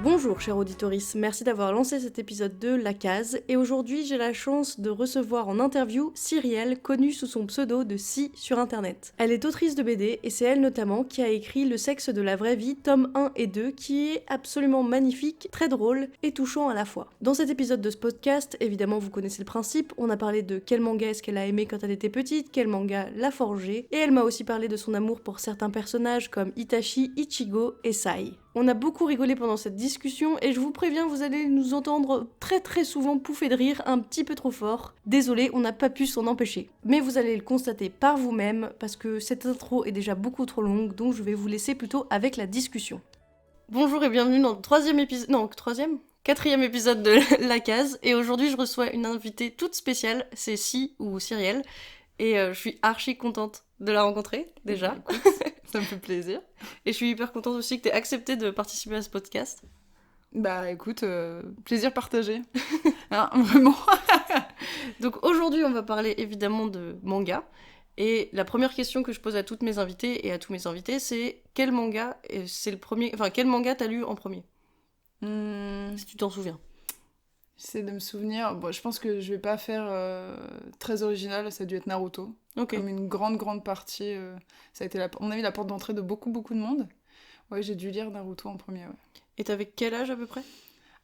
Bonjour chers auditoris, merci d'avoir lancé cet épisode de La Case, et aujourd'hui j'ai la chance de recevoir en interview Cyrielle, connue sous son pseudo de Si sur internet. Elle est autrice de BD, et c'est elle notamment qui a écrit Le sexe de la vraie vie, tome 1 et 2, qui est absolument magnifique, très drôle et touchant à la fois. Dans cet épisode de ce podcast, évidemment vous connaissez le principe, on a parlé de quel manga est-ce qu'elle a aimé quand elle était petite, quel manga l'a forgé, et elle m'a aussi parlé de son amour pour certains personnages comme Itachi, Ichigo et Sai. On a beaucoup rigolé pendant cette discussion et je vous préviens, vous allez nous entendre très souvent pouffer de rire un petit peu trop fort. Désolé, on n'a pas pu s'en empêcher. Mais vous allez le constater par vous-même parce que cette intro est déjà beaucoup trop longue, donc je vais vous laisser plutôt avec la discussion. Bonjour et bienvenue dans le quatrième épisode de La Case, et aujourd'hui je reçois une invitée toute spéciale, c'est Si ou Cyrielle, et je suis archi contente de la rencontrer, déjà. Ça me fait plaisir. Et je suis hyper contente aussi que tu aies accepté de participer à ce podcast. Bah écoute, plaisir partagé. Hein, vraiment. Donc aujourd'hui, on va parler évidemment de manga. Et la première question que je pose à toutes mes invitées et à tous mes invités, c'est quel manga quel manga t'as lu en premier Si tu t'en souviens. J'essaie de me souvenir. Bon, je pense que je vais pas faire très original, ça a dû être Naruto. Ok. Comme une grande partie. Ça a été, à mon avis, la porte d'entrée de beaucoup de monde. Ouais, j'ai dû lire Naruto en premier, ouais. Et t'avais quel âge à peu près ?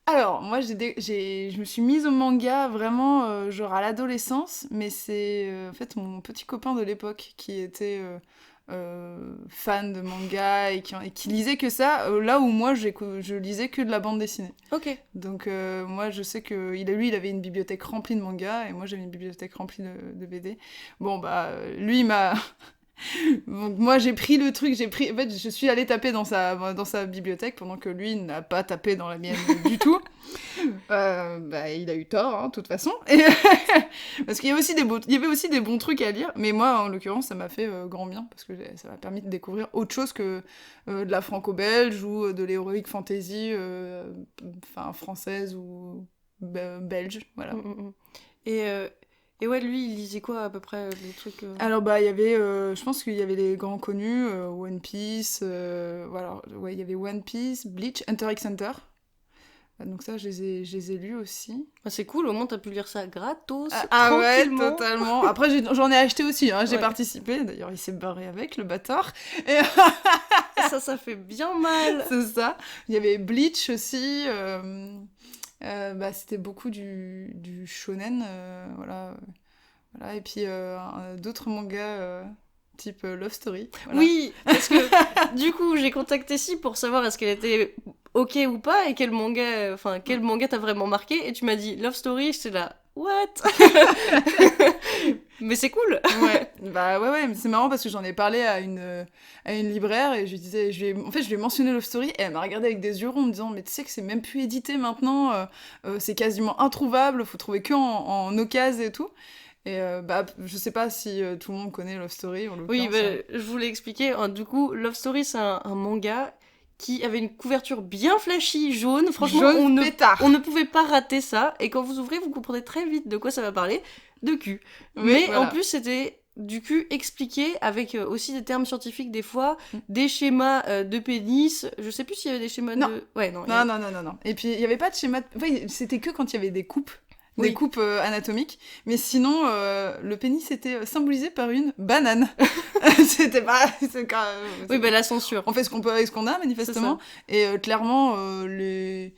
Alors, moi, je me suis mise au manga vraiment genre à l'adolescence, mais c'est en fait mon petit copain de l'époque qui était fan de manga et qui lisait que ça, là où moi je lisais que de la bande dessinée. Ok. Donc moi je sais que lui il avait une bibliothèque remplie de mangas et moi j'avais une bibliothèque remplie de BD. Bon bah lui il m'a... Donc moi j'ai pris le truc, en fait je suis allée taper dans sa bibliothèque pendant que lui n'a pas tapé dans la mienne du tout. Bah il a eu tort hein, de toute façon. Et parce qu'il y avait aussi des bons trucs à lire, mais moi en l'occurrence ça m'a fait grand bien parce que ça m'a permis de découvrir autre chose que de la franco-belge ou de l'heroic fantasy française ou belge, voilà. Et ouais, lui, il lisait quoi à peu près les trucs Alors bah il y avait, je pense qu'il y avait les grands connus, One Piece, voilà, ouais il y avait One Piece, Bleach, Hunter x Hunter. Donc ça je les ai lus aussi. Bah, c'est cool, au moins t'as pu lire ça gratos, Ah ouais, tranquillement. totalement. Après j'en ai acheté aussi, hein, j'ai Ouais. participé, d'ailleurs il s'est barré avec le bâtard. Et... ça fait bien mal. C'est ça. Il y avait Bleach aussi. Bah, c'était beaucoup du shonen, voilà. Et puis d'autres mangas type Love Story. Voilà. Oui, parce que du coup j'ai contacté Si pour savoir est-ce qu'elle était ok ou pas et quel manga t'as vraiment marqué, et tu m'as dit Love Story, j'étais là what. Mais c'est cool. Ouais, bah ouais, mais c'est marrant parce que j'en ai parlé à une libraire et je lui disais, je lui ai mentionné Love Story et elle m'a regardé avec des yeux ronds en me disant mais tu sais que c'est même plus édité maintenant, c'est quasiment introuvable, faut trouver que en occasion et tout. Et bah je sais pas si tout le monde connaît Love Story en l'occurrence. Oui, je voulais expliquer. Du coup, Love Story, c'est un manga qui avait une couverture bien flashy, jaune. Franchement, jaune pétard. On ne pouvait pas rater ça. Et quand vous ouvrez, vous comprenez très vite de quoi ça va parler. De cul. Oui, Mais voilà. en plus, c'était du cul expliqué avec aussi des termes scientifiques des fois, des schémas de pénis. Je sais plus s'il y avait des schémas non. de... Ouais, non. Non. Et puis, il y avait pas de schéma... Enfin, c'était que quand il y avait des coupes. Des coupes anatomiques, mais sinon le pénis était symbolisé par une banane. C'était pas... Oui, bah la censure. On fait ce qu'on peut avec ce qu'on a, manifestement. Et clairement, les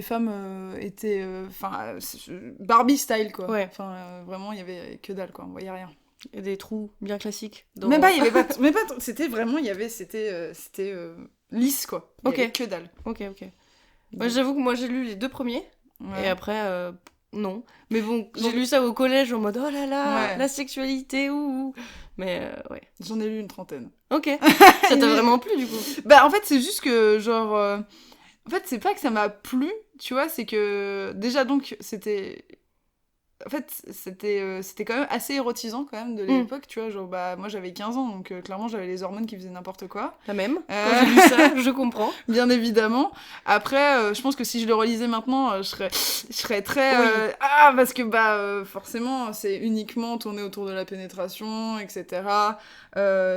femmes étaient... Barbie style, quoi. Ouais. Vraiment, il y avait que dalle, quoi. On voyait rien. Et des trous bien classiques. Même pas, il y avait pas... C'était vraiment... C'était lisse, quoi. Il y avait que dalle. Ok. Ouais, j'avoue que moi, j'ai lu les 2 premiers. Ouais. Et après, non. Mais bon, j'ai lu ça au collège en mode oh là là, la sexualité, ouh. Mais ouais. J'en ai lu une 30aine. Ok. Ça t'a vraiment plu du coup ? Bah en fait, c'est juste que genre. En fait, c'est pas que ça m'a plu, tu vois, c'est que. Déjà donc, c'était. en fait, c'était quand même assez érotisant quand même de l'époque, tu vois, genre bah moi j'avais 15 ans, donc clairement j'avais les hormones qui faisaient n'importe quoi. La même. Quand j'ai lu ça, je comprends. Bien évidemment. Après, je pense que si je le relisais maintenant, je serais très... parce que forcément, c'est uniquement tourné autour de la pénétration, etc.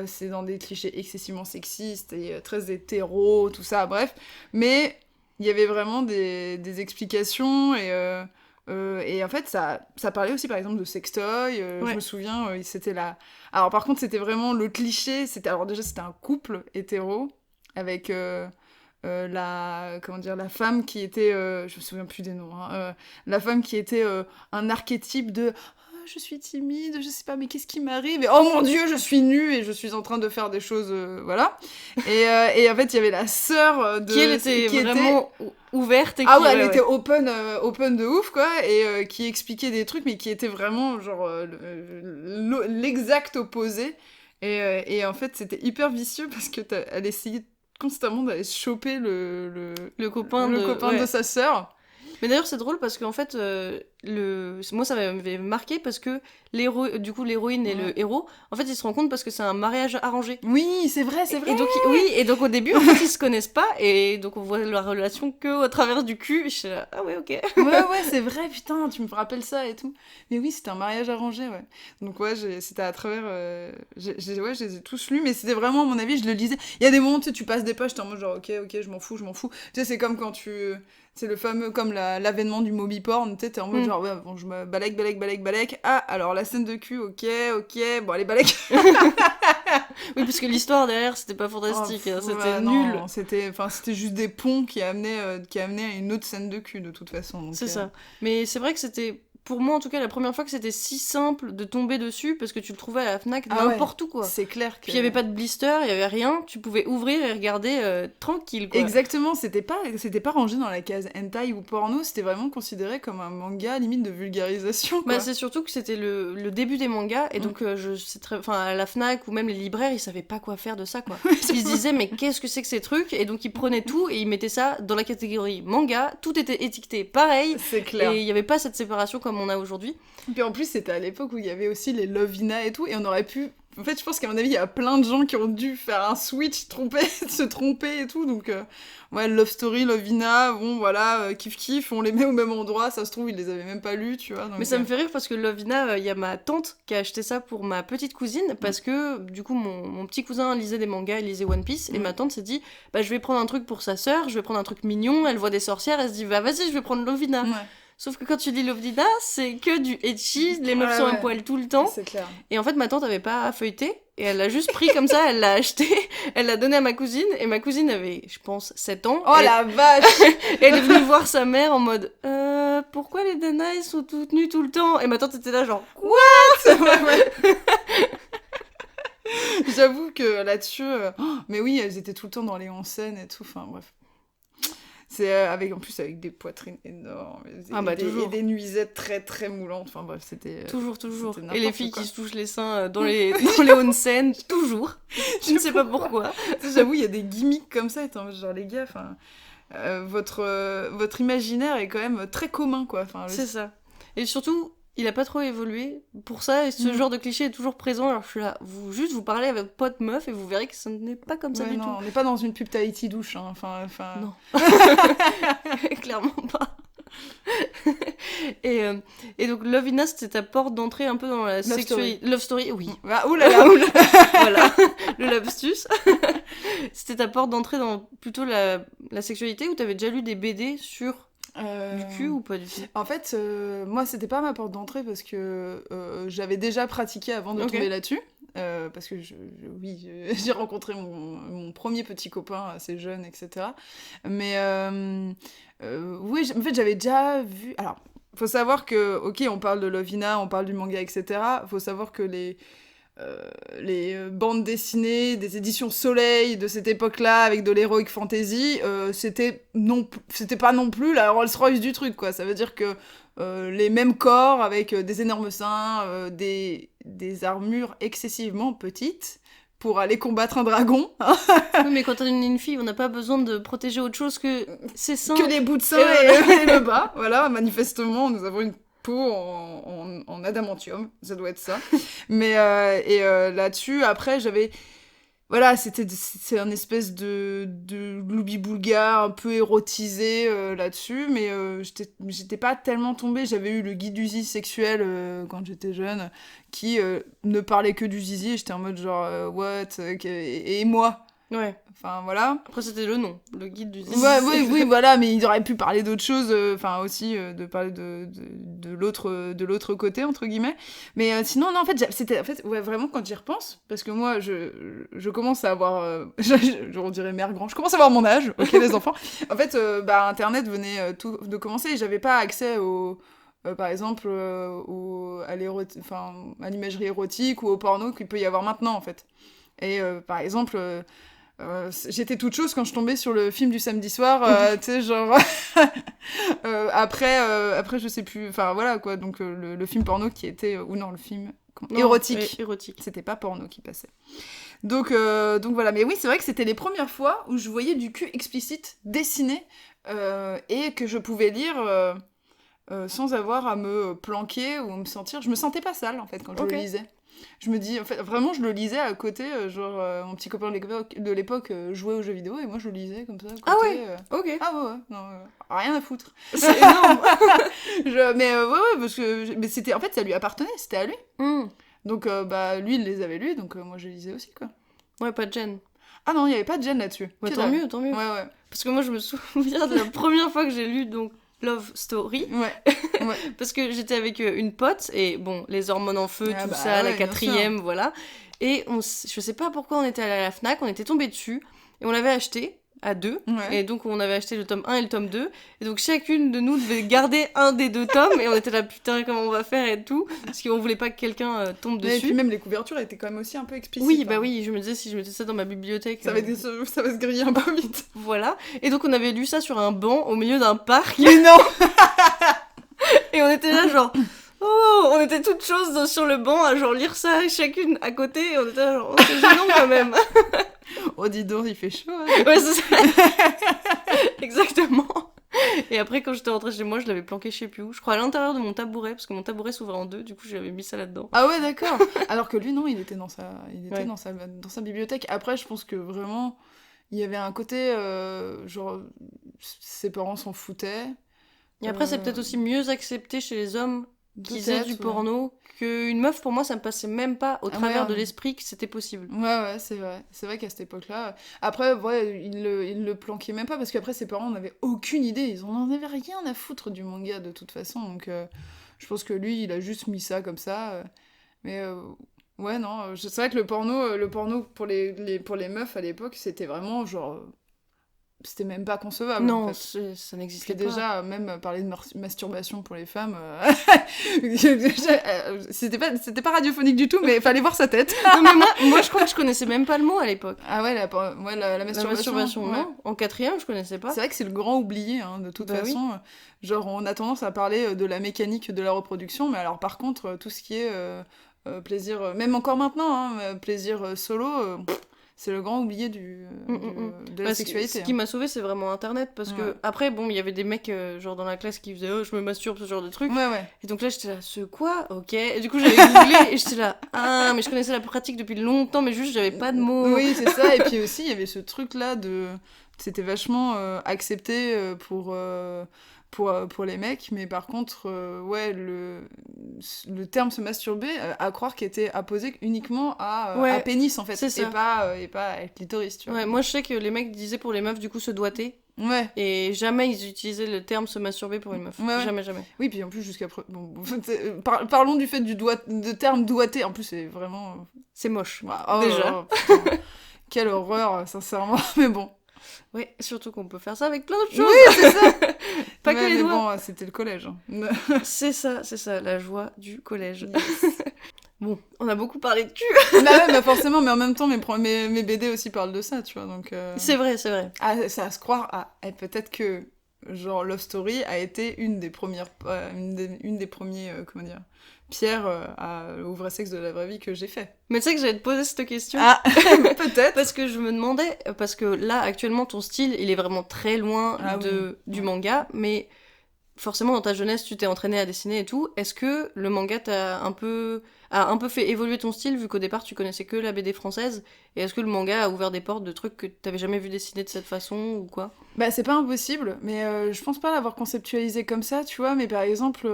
C'est dans des clichés excessivement sexistes et très hétéros, tout ça, bref. Mais il y avait vraiment des explications et en fait, ça parlait aussi, par exemple, de sextoy. Je me souviens, c'était là. Alors, par contre, c'était vraiment le cliché. Alors, déjà, c'était un couple hétéro avec la femme qui était... je me souviens plus des noms. La femme qui était un archétype de... je suis timide, je sais pas, mais qu'est-ce qui m'arrive? Et oh mon Dieu, je suis nue et je suis en train de faire des choses, voilà. Et en fait, il y avait la sœur de... Qui était vraiment ouverte. Et elle était open de ouf, quoi, et qui expliquait des trucs, mais qui était vraiment, genre, l'exact opposé. Et en fait, c'était hyper vicieux parce que elle essayait constamment d'aller choper le copain de sa sœur. Mais d'ailleurs, c'est drôle parce qu'en fait, moi, ça m'avait marqué parce que l'héroïne et le héros, en fait, ils se rendent compte parce que c'est un mariage arrangé. Oui, c'est vrai. Et donc au début, en fait, ils se connaissent pas et donc on voit leur relation que à travers du cul. Et je suis là, ah ouais, ok. ouais, c'est vrai, putain, tu me rappelles ça et tout. Mais oui, c'était un mariage arrangé, ouais. Donc ouais, c'était à travers... je les ai tous lus, mais c'était vraiment, à mon avis, je le lisais. Il y a des moments, tu sais, tu passes des pages, t'es en mode genre, ok, je m'en fous. Tu sais, c'est comme quand tu... C'est le fameux, comme l'avènement du Moby Porn, tu sais, t'es en mode genre, ouais, bon, je me balèque. Ah, alors la scène de cul, ok, bon, allez, balèque. Oui, parce que l'histoire derrière, c'était pas fantastique, c'était nul. Non, c'était juste des ponts qui amenaient à une autre scène de cul, de toute façon. Donc, c'est ça. Mais c'est vrai que c'était... Pour moi, en tout cas, la première fois que c'était si simple de tomber dessus, parce que tu le trouvais à la Fnac n'importe où, quoi. C'est clair que... Puis il y avait pas de blister, il y avait rien, tu pouvais ouvrir et regarder tranquille, quoi. Exactement, c'était pas rangé dans la case hentai ou porno, c'était vraiment considéré comme un manga limite de vulgarisation, quoi. Bah, c'est surtout que c'était le début des mangas, et donc à la Fnac ou même les libraires, ils savaient pas quoi faire de ça, quoi. Ils se disaient, mais qu'est-ce que c'est que ces trucs? Et donc ils prenaient tout et ils mettaient ça dans la catégorie manga, tout était étiqueté pareil. C'est clair. Et il y avait pas cette séparation comme on a aujourd'hui. Puis en plus, c'était à l'époque où il y avait aussi les Lovina et tout, et on aurait pu... En fait, je pense qu'à mon avis, il y a plein de gens qui ont dû faire un switch, se tromper et tout, donc... Ouais, Love Story, Lovina, bon, voilà, kiff, on les met au même endroit, ça se trouve, ils les avaient même pas lus, tu vois. Donc, mais ça me fait rire parce que Lovina, il y a ma tante qui a acheté ça pour ma petite cousine, parce que, du coup, mon petit cousin lisait des mangas, il lisait One Piece, et ma tante s'est dit, bah, je vais prendre un truc pour sa sœur, je vais prendre un truc mignon, elle voit des sorcières, elle se dit, bah, vas-y, je vais prendre Lovina. Ouais. Sauf que quand tu lis Lovina, c'est que du ecchi, les meufs sont un poil tout le temps. C'est clair. Et en fait, ma tante avait pas feuilleté, et elle l'a juste pris comme ça, elle l'a acheté, elle l'a donné à ma cousine, et ma cousine avait, je pense, 7 ans. Oh la vache. Et elle est venue voir sa mère en mode, pourquoi les Danaï sont toutes nues tout le temps? Et ma tante était là genre, what? Ouais. J'avoue que là-dessus, mais oui, elles étaient tout le temps dans les onsen et tout, enfin bref. C'est en plus avec des poitrines énormes et des nuisettes très très moulantes, enfin bref, c'était toujours et les filles qui se touchent les seins dans les onsen, toujours. Je ne sais pas pourquoi. J'avoue, il y a des gimmicks comme ça, genre les gars, enfin votre imaginaire est quand même très commun, quoi. C'est ça. Et surtout, il a pas trop évolué pour ça, et ce genre de cliché est toujours présent. Alors je suis là, vous parlez avec votre pote meuf et vous verrez que ce n'est pas comme ça du tout. On n'est pas dans une pub Tahiti douche, hein. Non. Clairement pas. Et donc Lovina, c'était ta porte d'entrée un peu dans la sexualité. Love Story, oui. Ah, oulala. Voilà, le lapsus. C'était ta porte d'entrée dans plutôt la sexualité, ou t'avais déjà lu des BD sur du cul ou pas du tout? En fait, moi, c'était pas ma porte d'entrée parce que j'avais déjà pratiqué avant de tomber là-dessus. Parce que j'ai rencontré mon premier petit copain assez jeune, etc. Mais oui, en fait, j'avais déjà vu... Alors, faut savoir que, ok, on parle de Lovina, on parle du manga, etc. Faut savoir que les bandes dessinées des éditions Soleil de cette époque-là avec de l'heroic fantasy, c'était pas non plus la Rolls-Royce du truc, quoi. Ça veut dire que les mêmes corps avec des énormes seins, des armures excessivement petites pour aller combattre un dragon. Oui, mais quand on est une fille, on n'a pas besoin de protéger autre chose que ses seins. Que les bouts de seins et le bas. Voilà, manifestement, nous avons une peau en adamantium, ça doit être ça. Mais là-dessus, après, j'avais... Voilà, c'est un espèce de gloubi-boulga un peu érotisé là-dessus, mais j'étais pas tellement tombée. J'avais eu le guide du zizi sexuel quand j'étais jeune, qui ne parlait que du zizi, et j'étais en mode genre, what, et moi? Ouais. Enfin, voilà. Après, c'était le nom, le guide du zizi. Ouais, oui, voilà, mais il aurait pu parler d'autre chose, enfin aussi de parler de l'autre côté, entre guillemets. Mais sinon, non, en fait, ouais, vraiment, quand j'y repense, parce que moi, je commence à avoir, on dirait mère grand, je commence à avoir mon âge, ok, les enfants. En fait, Internet venait tout de commencer, et j'avais pas accès par exemple, à l'imagerie érotique ou au porno qu'il peut y avoir maintenant, en fait. Et par exemple... j'étais toute chose quand je tombais sur le film du samedi soir, tu sais, genre... après, je sais plus... Enfin, voilà, quoi. Donc, le film porno qui était... ou non, le film... érotique. Érotique. C'était pas porno qui passait. Donc voilà. Mais oui, c'est vrai que c'était les premières fois où je voyais du cul explicite dessiné et que je pouvais lire... sans avoir à me planquer ou me sentir... Je me sentais pas sale, en fait, quand je le lisais. Je me dis, en fait, vraiment, je le lisais à côté, mon petit copain de l'époque jouait aux jeux vidéo, et moi, je le lisais comme ça, à côté. Ah ouais ok. Ah ouais, non, rien à foutre. C'est énorme. Mais ouais, parce que... Mais c'était... En fait, ça lui appartenait, c'était à lui. Donc, lui, il les avait lus, donc moi, je les lisais aussi, quoi. Ouais, pas de gêne. Ah non, il n'y avait pas de gêne là-dessus. Ouais, tant mieux. Ouais. Parce que moi, je me souviens de la première fois que j'ai lu, donc, Love Story. Ouais. Parce que j'étais avec une pote, et bon, les hormones en feu, tout ça, la 4e, voilà. Et je sais pas pourquoi on était allé à la Fnac, on était tombés dessus, et on l'avait acheté à 2. Ouais. Et donc, on avait acheté le tome 1 et le tome 2. Et donc, chacune de nous devait garder un des 2 tomes, et on était là, putain, comment on va faire et tout. Parce qu'on voulait pas que quelqu'un tombe dessus. Et puis même les couvertures étaient quand même aussi un peu explicites. Oui, bah oui, je me disais, si je mettais ça dans ma bibliothèque... Ça va se griller un peu vite. Voilà. Et donc, on avait lu ça sur un banc, au milieu d'un parc. Mais non. Et on était là, genre... Oh, on était toutes choses sur le banc à genre lire ça chacune à côté, et on était là genre, oh, c'est gênant quand même. Oh, dis donc, il fait chaud. Hein. Ouais, c'est ça. Exactement. Et après, quand j'étais rentrée chez moi, je l'avais planqué je sais plus où. Je crois à l'intérieur de mon tabouret, parce que mon tabouret s'ouvrait en 2, du coup j'avais mis ça là-dedans. Ah ouais, d'accord. Alors que lui, non, il était dans sa bibliothèque. Après, je pense que vraiment, il y avait un côté, genre, ses parents s'en foutaient. Et après, c'est peut-être aussi mieux accepté chez les hommes qui faisaient du porno qu'une meuf. Pour moi, ça me passait même pas au travers de l'esprit que c'était possible. Ouais, c'est vrai. C'est vrai qu'à cette époque-là... Après, ouais, il le planquait même pas, parce qu'après, ses parents n'avaient aucune idée. Ils en avaient rien à foutre du manga, de toute façon. Donc, je pense que lui, il a juste mis ça comme ça. Mais... ouais, non. C'est vrai que le porno pour les meufs, à l'époque, c'était vraiment, genre... C'était même pas concevable. Non, en fait. Ça n'existait pas. Déjà, même parler de masturbation pour les femmes, c'était pas radiophonique du tout, mais fallait voir sa tête. Non, mais moi, je crois que je connaissais même pas le mot à l'époque. Ah ouais, la masturbation. La masturbation, non. En 4e, je connaissais pas. C'est vrai que c'est le grand oublié, hein, de toute façon. Oui. Genre, on a tendance à parler de la mécanique de la reproduction, mais alors par contre, tout ce qui est plaisir, même encore maintenant, hein, plaisir solo... c'est le grand oublié de la sexualité. Ce qui m'a sauvé, c'est vraiment Internet. Parce que, après, bon, il y avait des mecs, genre dans la classe, qui faisaient « Oh, je me masturbe », ce genre de truc. Ouais. Et donc là, j'étais là « Ce quoi ? Ok ». Et du coup, j'avais googlé, et j'étais là « Ah, mais je connaissais la pratique depuis longtemps, mais juste, j'avais pas de mots. » Oui, c'est ça. Et puis aussi, il y avait ce truc-là de... C'était vachement accepté pour les mecs, mais par contre, ouais, le terme se masturber, à croire qu'il était apposé uniquement à pénis, en fait, et pas à clitoris, tu vois. Ouais, moi je sais que les mecs disaient pour les meufs, du coup, se doiter. Ouais. Et jamais ils utilisaient le terme se masturber pour une meuf. Ouais. Jamais. Oui, puis en plus, jusqu'à... Bon, parlons du fait de terme doigté, en plus, c'est vraiment... C'est moche, déjà. Quelle horreur, sincèrement, mais bon. Oui, surtout qu'on peut faire ça avec plein d'autres choses. Oui, c'est ça. Pas que les doigts. Bon, c'était le collège. C'est ça, la joie du collège. Yes. Bon, on a beaucoup parlé de cul. Bah forcément, mais en même temps, mes BD aussi parlent de ça, tu vois, donc... C'est vrai. Ah, ça à se croire, peut-être que, genre, Love Story a été une des premières... une des premiers, comment dire... pierre au vrai sexe de la vraie vie que j'ai fait. Mais tu sais que j'allais te poser cette question. Ah, peut-être. Parce que je me demandais, parce que là, actuellement, ton style, il est vraiment très loin du manga, mais forcément dans ta jeunesse tu t'es entraîné à dessiner et tout, est-ce que le manga a un peu fait évoluer ton style vu qu'au départ tu connaissais que la BD française, et est-ce que le manga a ouvert des portes de trucs que t'avais jamais vu dessiner de cette façon ou quoi? Bah, c'est pas impossible, mais je pense pas l'avoir conceptualisé comme ça, tu vois, mais par exemple...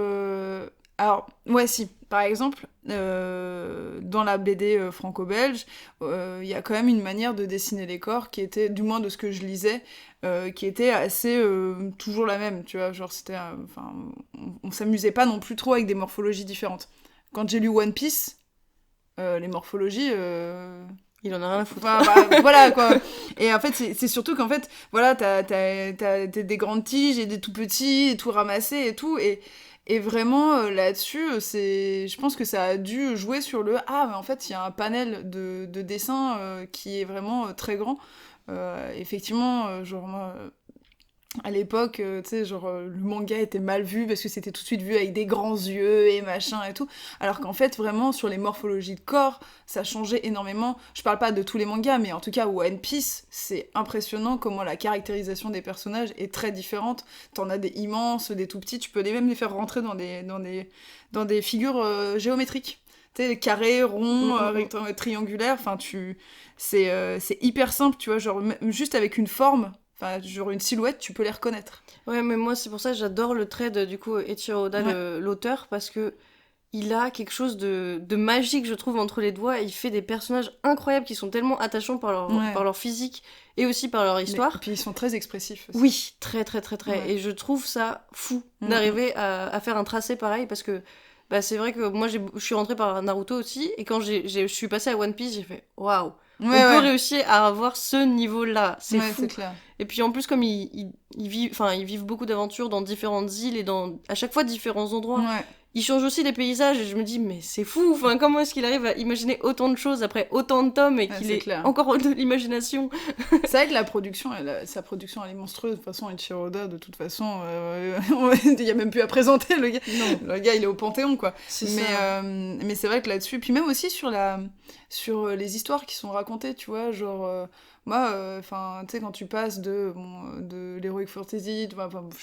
Alors, ouais, si. Par exemple, dans la BD franco-belge, il y a quand même une manière de dessiner les corps qui était, du moins de ce que je lisais, qui était assez toujours la même, tu vois, genre c'était... Enfin, on s'amusait pas non plus trop avec des morphologies différentes. Quand j'ai lu One Piece, les morphologies... Il en a rien à foutre. Enfin, bah, voilà quoi. Et en fait, c'est surtout qu'en fait, voilà, t'as des grandes tiges et des tout petits, et tout ramassés et tout. Et vraiment, là-dessus, je pense que ça a dû jouer sur Ah, mais en fait, il y a un panel de dessins qui est vraiment très grand. Effectivement, genre, moi, à l'époque, tu sais, genre, le manga était mal vu parce que c'était tout de suite vu avec des grands yeux et machin et tout. Alors qu'en fait, vraiment, sur les morphologies de corps, ça changeait énormément. Je parle pas de tous les mangas, mais en tout cas, One Piece, c'est impressionnant comment la caractérisation des personnages est très différente. T'en as des immenses, des tout petits, tu peux même les faire rentrer dans des figures géométriques. Tu sais, carrés, ronds, triangulaires, enfin, c'est hyper simple, tu vois, genre, juste avec une forme. Enfin, genre une silhouette, tu peux les reconnaître. Ouais, mais moi, c'est pour ça que j'adore le trait de, du coup, Eiichiro Oda, l'auteur, parce que il a quelque chose de magique, je trouve, entre les doigts. Il fait des personnages incroyables qui sont tellement attachants par leur physique et aussi par leur histoire. Et puis ils sont très expressifs aussi. Oui, très, très, très, très. Ouais. Et je trouve ça fou d'arriver à faire un tracé pareil, parce que bah, c'est vrai que moi, je suis rentrée par Naruto aussi, et quand je suis passée à One Piece, j'ai fait « Waouh !» On peut réussir à avoir ce niveau-là, c'est fou. C'est clair. Et puis en plus, comme ils vivent beaucoup d'aventures dans différentes îles et dans à chaque fois différents endroits, ils changent aussi les paysages et je me dis, mais c'est fou, enfin, comment est-ce qu'il arrive à imaginer autant de choses après autant de tomes et qu'il ait encore de l'imagination. C'est vrai que sa production elle est monstrueuse, de toute façon, Eiichiro Oda, de toute façon, il n'y a même plus à présenter, le gars. Non. Le gars, il est au Panthéon, quoi. Mais c'est vrai que là-dessus, puis même aussi sur les histoires qui sont racontées, tu vois, genre... moi, enfin, tu sais, quand tu passes de l'Heroic Fantasy,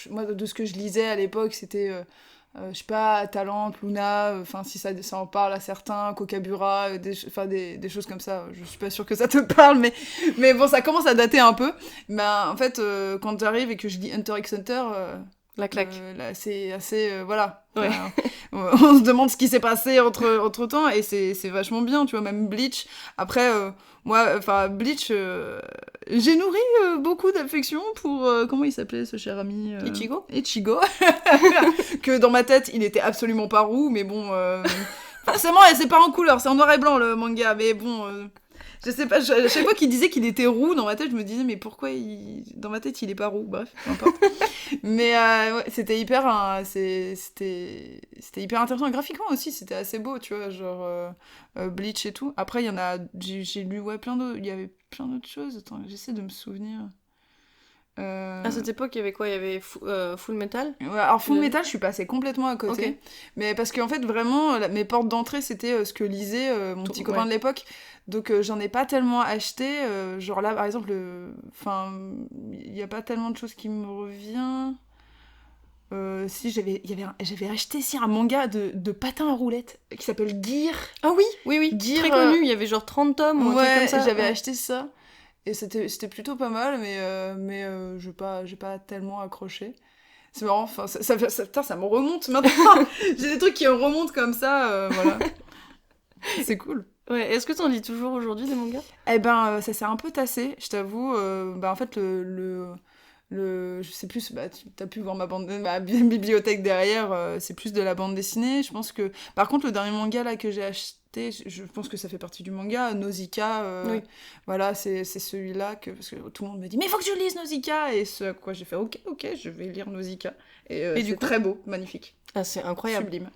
moi, de ce que je lisais à l'époque, c'était... je sais pas, Talente, Luna, enfin si ça en parle à certains, Kokabura, des choses comme ça, je suis pas sûre que ça te parle, mais bon, ça commence à dater un peu. Ben, en fait, quand j'arrive et que je lis Hunter x Hunter... la claque. Là, c'est assez... voilà. Ouais. On se demande ce qui s'est passé entre temps, et c'est vachement bien, tu vois, même Bleach. Après, moi, enfin, Bleach, j'ai nourri beaucoup d'affection pour... comment il s'appelait, ce cher ami Ichigo. Que dans ma tête, il était absolument pas roux, mais bon... forcément, c'est pas en couleur, c'est en noir et blanc, le manga, mais bon... je sais pas, à chaque fois qu'il disait qu'il était roux, dans ma tête, je me disais, mais pourquoi dans ma tête, il est pas roux, bref, peu importe. Mais ouais, c'était hyper intéressant. Graphiquement aussi, c'était assez beau, tu vois, genre Bleach et tout. Après, j'ai lu il y avait plein d'autres choses. Attends, j'essaie de me souvenir. À cette époque, il y avait quoi? Il y avait Full Metal? Ouais, alors Full Metal, je suis passée complètement à côté. Okay. Mais parce qu'en fait, vraiment, mes portes d'entrée, c'était ce que lisait mon petit copain de l'époque. Donc j'en ai pas tellement acheté. Genre là, par exemple, il y a pas tellement de choses qui me revient. Si, j'avais acheté un manga de patins à roulettes qui s'appelle Gear. Ah oui, Gear, très connu. Il y avait genre 30 tomes ou un truc comme ça. J'avais acheté ça. Et c'était plutôt pas mal, mais j'ai pas tellement accroché. C'est marrant, enfin, ça me remonte maintenant. J'ai des trucs qui me remontent comme ça, voilà. C'est cool. Ouais, est-ce que t'en lis toujours aujourd'hui des mangas? Eh ben, ça s'est un peu tassé, je t'avoue. En fait, je sais plus, t'as pu voir ma bibliothèque derrière, c'est plus de la bande dessinée. Je pense que... Par contre, le dernier manga là, que j'ai acheté, je pense que ça fait partie du manga, Nausicaa, voilà, c'est celui-là, parce que tout le monde me dit « Mais faut que tu lises Nausicaa !» Et ce à quoi j'ai fait « Ok, je vais lire Nausicaa. » Et c'est très beau, magnifique. Ah, c'est incroyable. Sublime.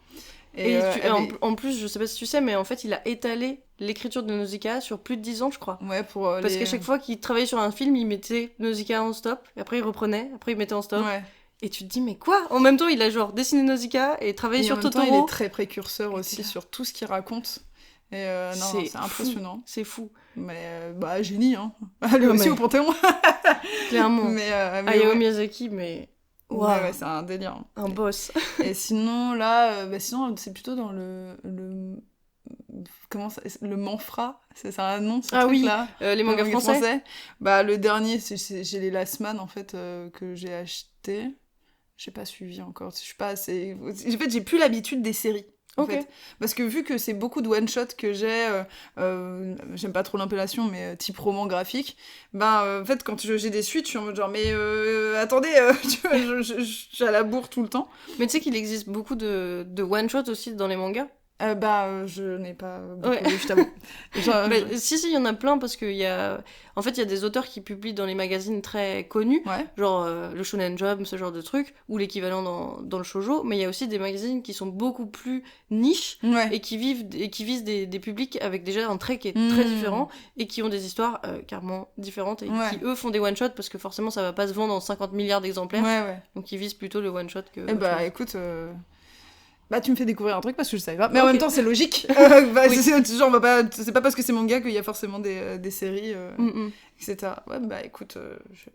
En plus, je sais pas si tu sais, mais en fait, il a étalé l'écriture de Nausicaa sur plus de 10 ans, je crois. Ouais, parce qu'à chaque fois qu'il travaillait sur un film, il mettait Nausicaa en stop, et après il reprenait, après il mettait en stop. Ouais. Et tu te dis, mais quoi? En même temps, il a genre dessiné Nausicaa et travaillé sur Totoro. En même temps, il est très précurseur aussi sur tout ce qu'il raconte. Et non, c'est impressionnant. C'est fou. Mais génie, hein. Lui aussi au Panthéon. Clairement. Mais Hayao Miyazaki, mais Wow. Ouais, c'est un délire. Un boss. Et sinon, là, sinon, c'est plutôt dans comment ça, le manfra, c'est un nom, ce truc-là. Les mangas Le manga français. Bah, le dernier, j'ai les Last Man, en fait, que j'ai acheté. J'ai pas suivi encore. Je suis pas assez... En fait, j'ai plus l'habitude des séries. En fait. Parce que vu que c'est beaucoup de one-shot que j'aime pas trop l'appellation, mais type roman graphique, en fait, quand j'ai des suites, je suis en mode genre, mais attendez, tu vois, j'ai à la bourre tout le temps. Mais tu sais qu'il existe beaucoup de one-shot aussi dans les mangas. Je n'ai pas beaucoup lu, je t'avoue. Si, il y en a plein parce qu'il y a... En fait, il y a des auteurs qui publient dans les magazines très connus, genre le Shonen Jump, ce genre de trucs, ou l'équivalent dans le shoujo, mais il y a aussi des magazines qui sont beaucoup plus niches et qui visent des publics avec déjà un trait qui est très différent et qui ont des histoires carrément différentes et qui, eux, font des one-shots parce que forcément, ça va pas se vendre en 50 milliards d'exemplaires. Donc, ils visent plutôt le one-shot que... écoute... tu me fais découvrir un truc parce que je savais pas. Mais en même temps, c'est logique. C'est pas parce que c'est manga qu'il y a forcément des séries, etc. Ouais, écoute,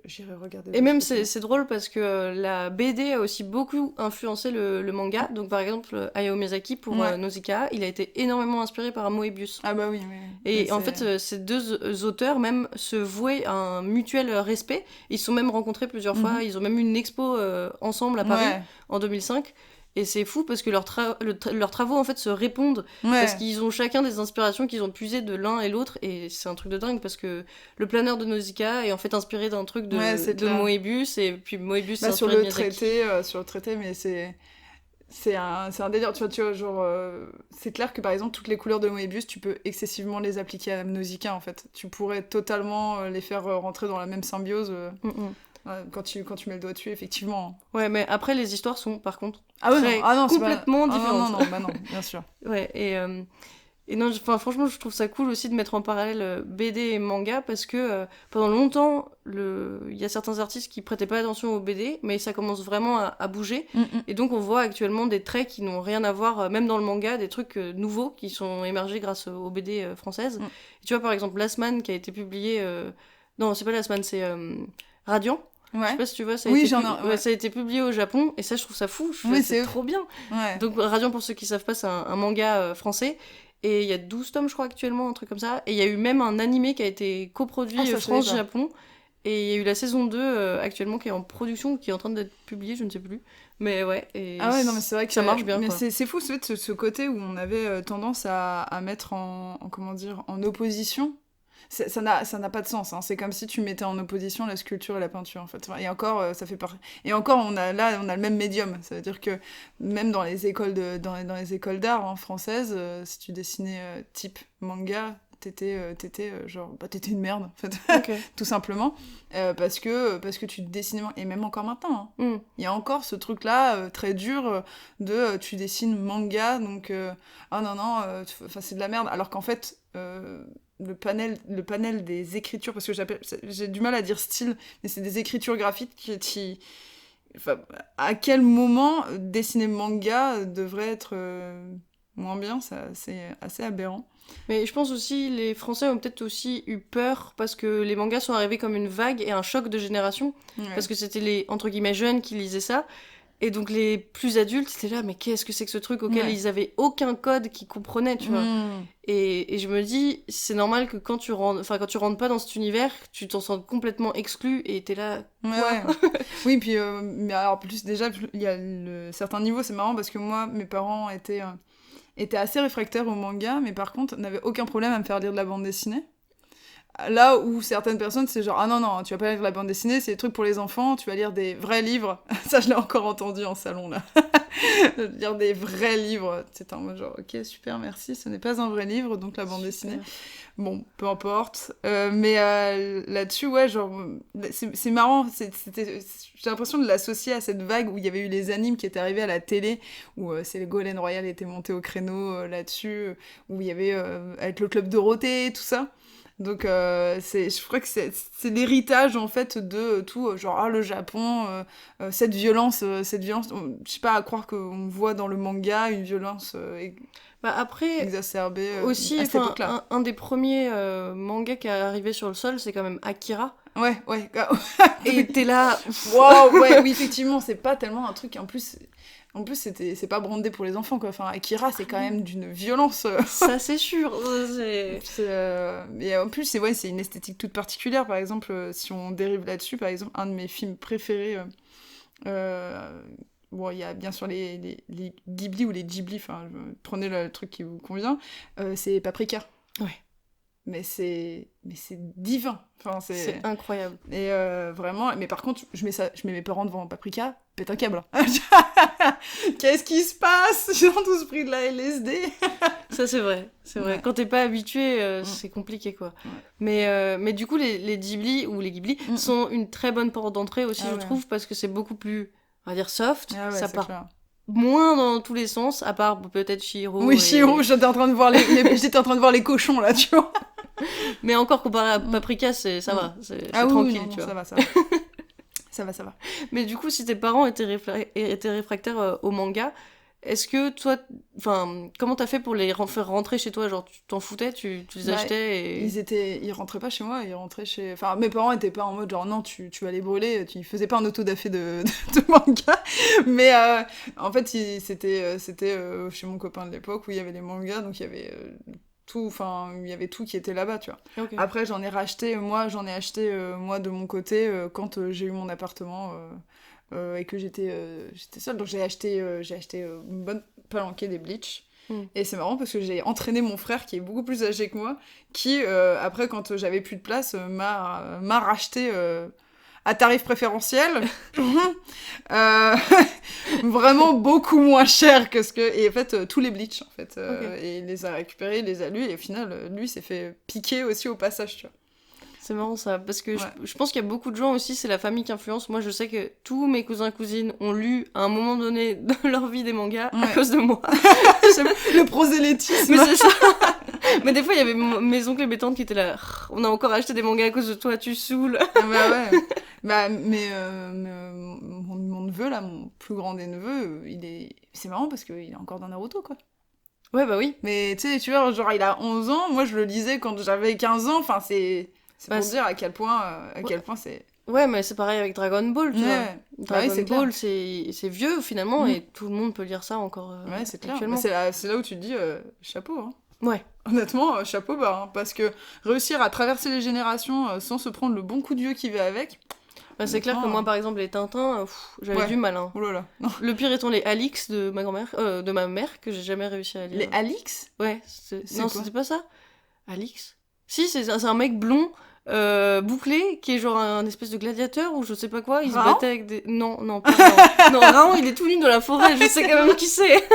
j'irai regarder. Et même, c'est drôle parce que la BD a aussi beaucoup influencé le manga. Donc, par exemple, Hayao Miyazaki, pour Nausicaa, il a été énormément inspiré par Moebius. Ah bah oui. Et en fait, ces deux auteurs même se vouaient à un mutuel respect. Ils se sont même rencontrés plusieurs fois. Ils ont même eu une expo ensemble à Paris en 2005. Et c'est fou parce que leurs travaux en fait se répondent parce qu'ils ont chacun des inspirations qu'ils ont puisées de l'un et l'autre et c'est un truc de dingue parce que le planeur de Nausicaa est en fait inspiré d'un truc de Moebius et puis Moebius c'est sur inspiré de Miyazaki. Sur le traité mais c'est un délire, tu vois, genre, c'est clair que par exemple, toutes les couleurs de Moebius, tu peux excessivement les appliquer à Nausicaa en fait. Tu pourrais totalement les faire rentrer dans la même symbiose. Quand tu mets le doigt dessus, effectivement. Ouais, mais après, les histoires sont, par contre, complètement différentes. Non, bien sûr. Ouais, et non, franchement, je trouve ça cool aussi de mettre en parallèle BD et manga, parce que pendant longtemps, il y a certains artistes qui prêtaient pas attention aux BD, mais ça commence vraiment à bouger. Et donc, on voit actuellement des traits qui n'ont rien à voir, même dans le manga, des trucs nouveaux qui sont émergés grâce aux BD françaises. Et tu vois, par exemple, Last Man, qui a été publié... Non, c'est pas Last Man, c'est Radiant. Je sais pas si tu vois, ça a été publié au Japon, et ça, je trouve ça fou. C'est trop bien. Donc, Radiant, pour ceux qui savent pas, c'est un manga français, et il y a 12 tomes, je crois, actuellement, un truc comme ça. Et il y a eu même un animé qui a été coproduit France-Japon, et il y a eu la saison 2 actuellement qui est en production, qui est en train d'être publiée, je ne sais plus. Mais ouais, non, mais c'est vrai que ça marche bien. Mais c'est fou, ce côté où on avait tendance à mettre en opposition. Ça n'a pas de sens, hein. C'est comme si tu mettais en opposition la sculpture et la peinture en fait. Et encore ça fait peur. Et encore on a le même médium, ça veut dire que même dans les écoles dans les écoles d'art françaises, si tu dessinais type manga, t'étais une merde en fait. Tout simplement parce que tu dessinais, et même encore maintenant il y a encore ce truc là très dur de tu dessines manga donc c'est de la merde, alors qu'en fait le panel des écritures, parce que j'ai du mal à dire style, mais c'est des écritures graphiques à quel moment dessiner manga devrait être moins bien, c'est assez aberrant. Mais je pense aussi, les Français ont peut-être aussi eu peur parce que les mangas sont arrivés comme une vague et un choc de génération, parce que c'était les, entre guillemets, jeunes qui lisaient ça. Et donc les plus adultes, c'était là, mais qu'est-ce que c'est que ce truc auquel ils avaient aucun code qu'ils comprenaient, tu vois. Et je me dis, c'est normal que quand tu rentres pas dans cet univers, tu t'en sens complètement exclu et t'es là, quoi. Oui, puis mais alors plus déjà, il y a certains niveaux, c'est marrant parce que moi, mes parents étaient assez réfractaires au manga, mais par contre, n'avaient aucun problème à me faire lire de la bande dessinée. Là où certaines personnes, c'est genre, ah non, tu vas pas lire de la bande dessinée, c'est des trucs pour les enfants, tu vas lire des vrais livres. Ça, je l'ai encore entendu en salon, là. Lire des vrais livres. C'est en mode genre, ok, super, merci, ce n'est pas un vrai livre, donc la bande dessinée. Bon, peu importe. Mais là-dessus, ouais, genre, c'est marrant, j'ai l'impression de l'associer à cette vague où il y avait eu les animes qui étaient arrivés à la télé, où Ségolène Royal était monté au créneau là-dessus, où il y avait, avec le Club Dorothée, tout ça. Donc je crois que c'est l'héritage en fait de tout, genre le Japon, cette violence, je sais pas, à croire qu'on voit dans le manga une violence après, exacerbée aussi, à cette époque-là. un des premiers mangas qui est arrivé sur le sol, c'est quand même Akira. Ouais. Et t'es là... Waouh, ouais, oui, effectivement, c'est pas tellement un truc... En plus, c'est pas brandé pour les enfants, quoi. Enfin, Akira, c'est quand même d'une violence. Ça, c'est sûr. Et en plus, c'est une esthétique toute particulière. Par exemple, si on dérive là-dessus, par exemple, un de mes films préférés... bon, il y a bien sûr les Ghibli ou les Ghibli, enfin, prenez le truc qui vous convient, c'est Paprika. Ouais. Mais c'est divin. Enfin, c'est incroyable. Et vraiment, mais par contre, je mets mes parents devant Paprika, pète un câble. Qu'est-ce qui se passe? Ils ont tous pris de la LSD. Ça, c'est vrai. Ouais. Quand t'es pas habitué, c'est compliqué, quoi. Ouais. Mais du coup, les Ghibli ou les Ghibli sont une très bonne porte d'entrée aussi, je trouve, parce que c'est beaucoup plus, on va dire, soft. Ah ouais, ça c'est part clair. moins dans tous les sens, à part peut-être Chihiro. Oui, Chihiro, j'étais en train de voir j'étais en train de voir les cochons, là, tu vois. Mais encore, comparé à Paprika, ça va. C'est tranquille, tu vois. Ça va. Ça va. Mais du coup, si tes parents étaient réfractaires au manga, est-ce que toi... Enfin, comment t'as fait pour les faire rentrer chez toi? Genre, tu t'en foutais, tu les achetais et... Ils rentraient pas chez moi, ils rentraient chez... Enfin, mes parents étaient pas en mode genre, non, tu vas les brûler, ils faisaient pas un autodafé de manga. Mais en fait, c'était chez mon copain de l'époque où il y avait les mangas, donc il y avait... il y avait tout qui était là-bas, tu vois. Okay. Après, j'en ai acheté, moi, de mon côté, quand j'ai eu mon appartement et que j'étais seule. Donc, j'ai acheté une bonne palanquée des Bleach. Et c'est marrant parce que j'ai entraîné mon frère, qui est beaucoup plus âgé que moi, qui, après, quand j'avais plus de place, m'a racheté... à tarif préférentiel, vraiment beaucoup moins cher que ce que... Et en fait, tous les Bleach, en fait. Et il les a récupérés, il les a lus, et au final, lui s'est fait piquer aussi au passage, tu vois. C'est marrant ça, parce que je pense qu'il y a beaucoup de gens aussi, c'est la famille qui influence. Moi, je sais que tous mes cousins cousines ont lu à un moment donné dans leur vie des mangas à cause de moi. Le prosélytisme. Mais c'est ça. Mais des fois, il y avait mes oncles et mes tantes qui étaient là. On a encore acheté des mangas à cause de toi, tu saoules. Bah ouais. Mais mon neveu, là, mon plus grand des neveux, c'est marrant parce qu'il est encore dans Naruto, quoi. Ouais, bah oui. Mais tu sais, tu vois, genre, il a 11 ans, moi je le lisais quand j'avais 15 ans, enfin, c'est pour dire à quel point c'est... Ouais, mais c'est pareil avec Dragon Ball, tu vois. Dragon Ball, c'est vieux, finalement, et tout le monde peut lire ça encore ouais, c'est clair. actuellement. C'est là où tu te dis, chapeau, hein. Ouais. Honnêtement, chapeau bas, hein, parce que réussir à traverser les générations sans se prendre le bon coup de vieux qui va avec... Bah, c'est clair que moi, par exemple, les Tintins, j'avais du mal. Hein. Oh là là. Le pire étant les Alix de ma grand-mère, de ma mère, que j'ai jamais réussi à lire. Les Alix? Ouais. Non, c'était pas ça. Alix? Si, c'est un mec blond, bouclé, qui est genre un espèce de gladiateur ou je sais pas quoi. Il se battait avec des... Non, pas Raon. Non, Raon, il est tout nu dans la forêt, je sais quand même qui c'est.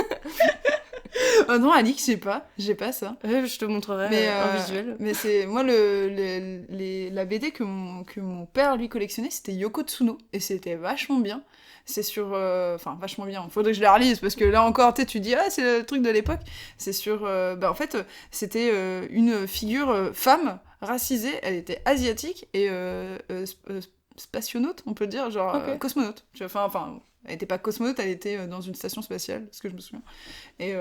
Oh non, Alix, j'ai pas ça. Ouais, je te montrerai un visuel. Mais c'est moi la BD que mon père lui collectionnait, c'était Yoko Tsuno et c'était vachement bien. C'est sur enfin vachement bien. Faudrait que je la relise parce que là encore tu dis c'est le truc de l'époque. C'est sur en fait c'était une figure femme racisée, elle était asiatique et spationaute, on peut dire, genre cosmonaute. Enfin elle était pas cosmonaute, elle était dans une station spatiale, ce que je me souviens. Et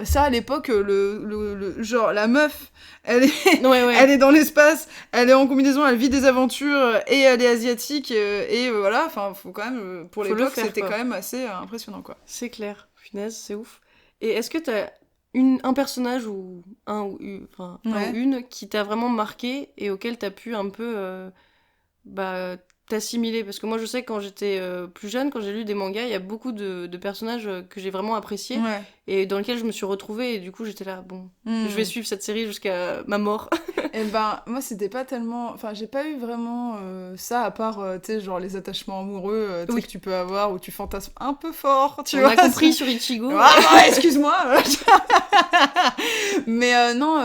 ça, à l'époque, genre, la meuf, elle est, elle est dans l'espace, elle est en combinaison, elle vit des aventures, et elle est asiatique, et voilà, enfin, faut quand même, pour l'époque, c'était quand même assez impressionnant, quoi. C'est clair, punaise, c'est ouf. Et est-ce que t'as un personnage ou une qui t'a vraiment marqué, et auquel t'as pu un peu, t'assimiler? Parce que moi je sais que quand j'étais plus jeune, quand j'ai lu des mangas, il y a beaucoup de personnages que j'ai vraiment appréciés et dans lesquels je me suis retrouvée et du coup j'étais là, je vais suivre cette série jusqu'à ma mort. Et moi c'était pas tellement... Enfin j'ai pas eu vraiment ça à part, tu sais, genre les attachements amoureux que tu peux avoir où tu fantasmes un peu fort, tu vois. On a compris sur Ichigo. Excuse-moi. Mais non,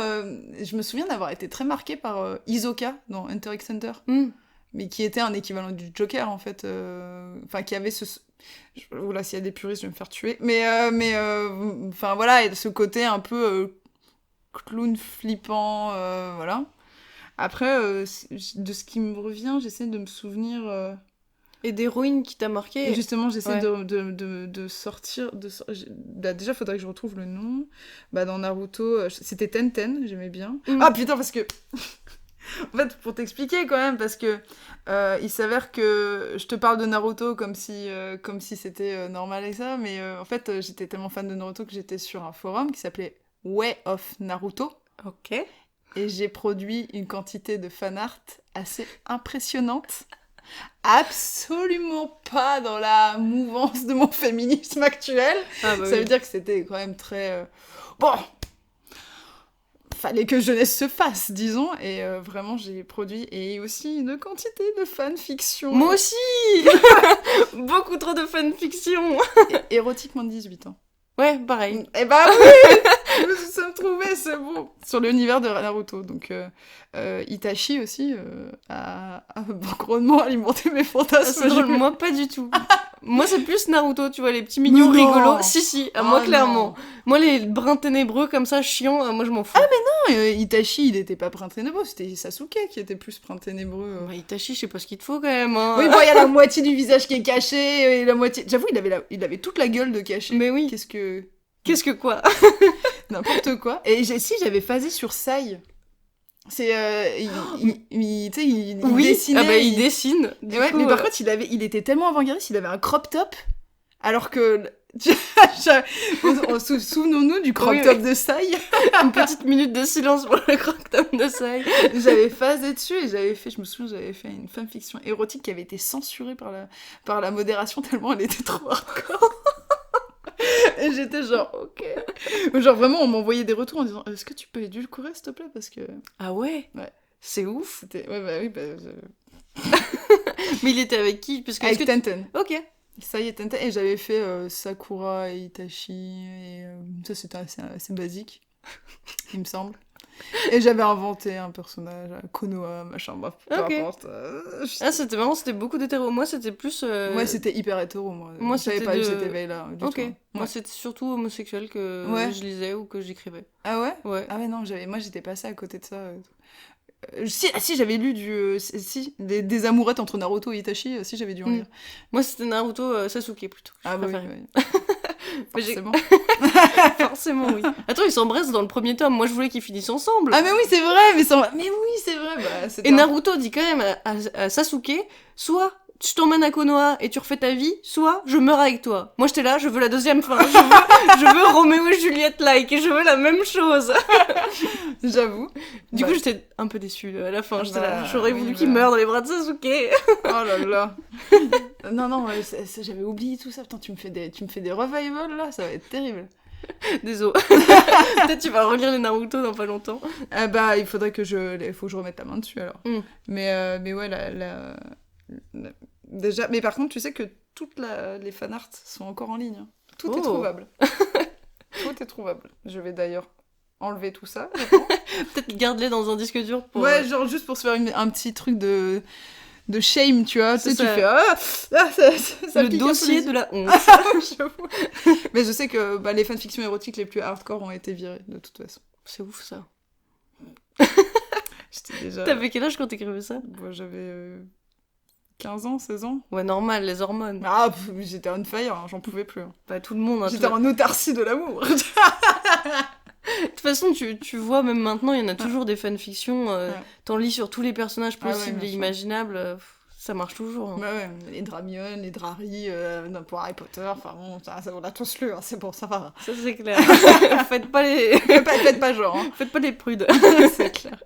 je me souviens d'avoir été très marquée par Hisoka dans Hunter x Hunter. Mais qui était un équivalent du Joker, en fait. Enfin, qui avait ce... Oula, s'il y a des puristes, je vais me faire tuer. Mais enfin, voilà, et ce côté un peu clown flippant, voilà. Après, de ce qui me revient, j'essaie de me souvenir... Et d'héroïne qui t'a marqué. Et justement, j'essaie de sortir... déjà, faudrait que je retrouve le nom. Dans Naruto, c'était Tenten, j'aimais bien. Ah, putain, parce que... En fait, pour t'expliquer quand même, parce que il s'avère que je te parle de Naruto comme si c'était normal et ça, mais en fait, j'étais tellement fan de Naruto que j'étais sur un forum qui s'appelait Way of Naruto, Ok. et j'ai produit une quantité de fan art assez impressionnante. Absolument pas dans la mouvance de mon féminisme actuel. Ah bah Ça oui. veut dire que c'était quand même très... Bon, fallait que jeunesse se fasse, disons, et vraiment j'ai produit, et aussi une quantité de fanfiction. Moi aussi. Beaucoup trop de fanfiction. Érotique moins de 18 ans. Ouais, pareil. Eh bah oui. Nous sommes trouvés, c'est bon. Sur l'univers de Naruto, donc Itachi aussi a grandement alimenté mes Ah, fantasmes. c'est drôle, moi pas du tout. Moi c'est plus Naruto, tu vois, les petits mignons Mais non. rigolos. Si, moi Oh clairement. non. Moi les brins ténébreux comme ça, chiants, moi je m'en fous. Non, Itachi, il était pas Prince Ténébreux, c'était Sasuke qui était plus Prince Ténébreux. Bah, Itachi, je sais pas ce qu'il te faut quand même. Hein. Oui, bon, il y a la moitié du visage qui est caché, et la moitié... J'avoue, il avait toute la gueule de caché. Mais oui. Qu'est-ce que... Quoi? N'importe quoi. Et j'avais phasé sur Sai. C'est... tu sais, il Oui. dessinait. Ah bah il dessine. Du Et ouais, coup, mais par contre, il était tellement avant-gardiste, il avait un crop top, alors que... Souvenons-nous du crop Oui, top oui. de Sai. une petite minute de silence pour le croque-top de Sai. J'avais phasé dessus et je me souviens, j'avais fait une fanfiction érotique qui avait été censurée par la modération tellement elle était trop hardcore. Et j'étais genre, ok. Genre vraiment, on m'envoyait des retours en disant, est-ce que tu peux édulcorer s'il te plaît, parce que... Ah ouais? Ouais. C'est ouf. C'était... Ouais, bah oui, Mais il était avec qui? Parce que, avec est-ce que Tenten. Ok. Ça y est, Tenten. Et j'avais fait Sakura et Itachi, et ça c'était assez basique, il me semble. Et j'avais inventé un personnage, Konoha, machin, bref, peu Ok. importe. Ah, c'était marrant, c'était beaucoup d'hétéro. Moi, c'était plus. Ouais, c'était hyper hétéro, moi. Moi, Je savais c'était pas eu de- cet éveil-là, du Ok. tout. Ouais. Moi, c'était surtout homosexuel que Ouais. je lisais ou que j'écrivais. Ah ouais? Ouais. Ah ouais, non, moi j'étais passée à côté de ça. Si, j'avais lu des amourettes entre Naruto et Itachi, si j'avais dû en Mm. lire. Moi, c'était Naruto Sasuke plutôt. que je Ah bah oui, préférais. ouais. Mais j'ai- Forcément. Forcément, oui. Attends, ils s'embrassent dans le premier tome. Moi, je voulais qu'ils finissent ensemble. Ah mais oui, c'est vrai, mais oui, c'est vrai. Bah, c'était Et un- Naruto dit quand même à Sasuke, soit je t'emmène à Konoha et tu refais ta vie, soit je meurs avec toi. Moi j'étais là, je veux la deuxième fin. Je veux Roméo et Juliette like et je veux la même chose. J'avoue. Du Bah, coup j'étais un peu déçue à la fin. J'étais là, bah, j'aurais oui, voulu bah. qu'il meure dans les bras de Sasuke. Oh là là. Non, j'avais oublié tout ça. Putain, tu me fais des revivals là, ça va être terrible. Désolé. Peut-être tu vas relire les Naruto dans pas longtemps. Ah bah, il faut que je remette la main dessus alors. Mm. Mais ouais, déjà, mais par contre, tu sais que les fanarts sont encore en ligne. Hein. Tout est Oh. trouvable. Tout est trouvable. Je vais d'ailleurs enlever tout ça. Peut-être garde-les dans un disque dur pour... Ouais, genre juste pour se faire un petit truc de shame, tu vois. Tu sais, C'est tu ça. fais ça le pique un peu dossier les de yeux. la honte. J'avoue. Mais je sais que les fanfictions érotiques les plus hardcore ont été virées, de toute façon. C'est ouf ça. J'étais déjà... T'avais quel âge quand t'écrivais ça? Moi, j'avais 15 ans, 16 ans. Ouais, normal, les hormones. Ah, j'étais on fire, hein, j'en pouvais plus. Hein. Pas tout le monde. Hein, J'étais en autarcie de l'amour. De toute façon, tu vois, même maintenant, il y en a toujours des fanfictions. Ouais. T'en lis sur tous les personnages Ah ouais, possibles bien et sûr. imaginables. Ça marche toujours. Hein. Ouais, ouais, les Dramion, les Drari, pour Harry Potter, enfin bon, ça, on l'a tous lu, hein, c'est bon, ça va. Ça, c'est clair. Faites pas les... Faites pas genre, hein. Faites pas les prudes. C'est clair.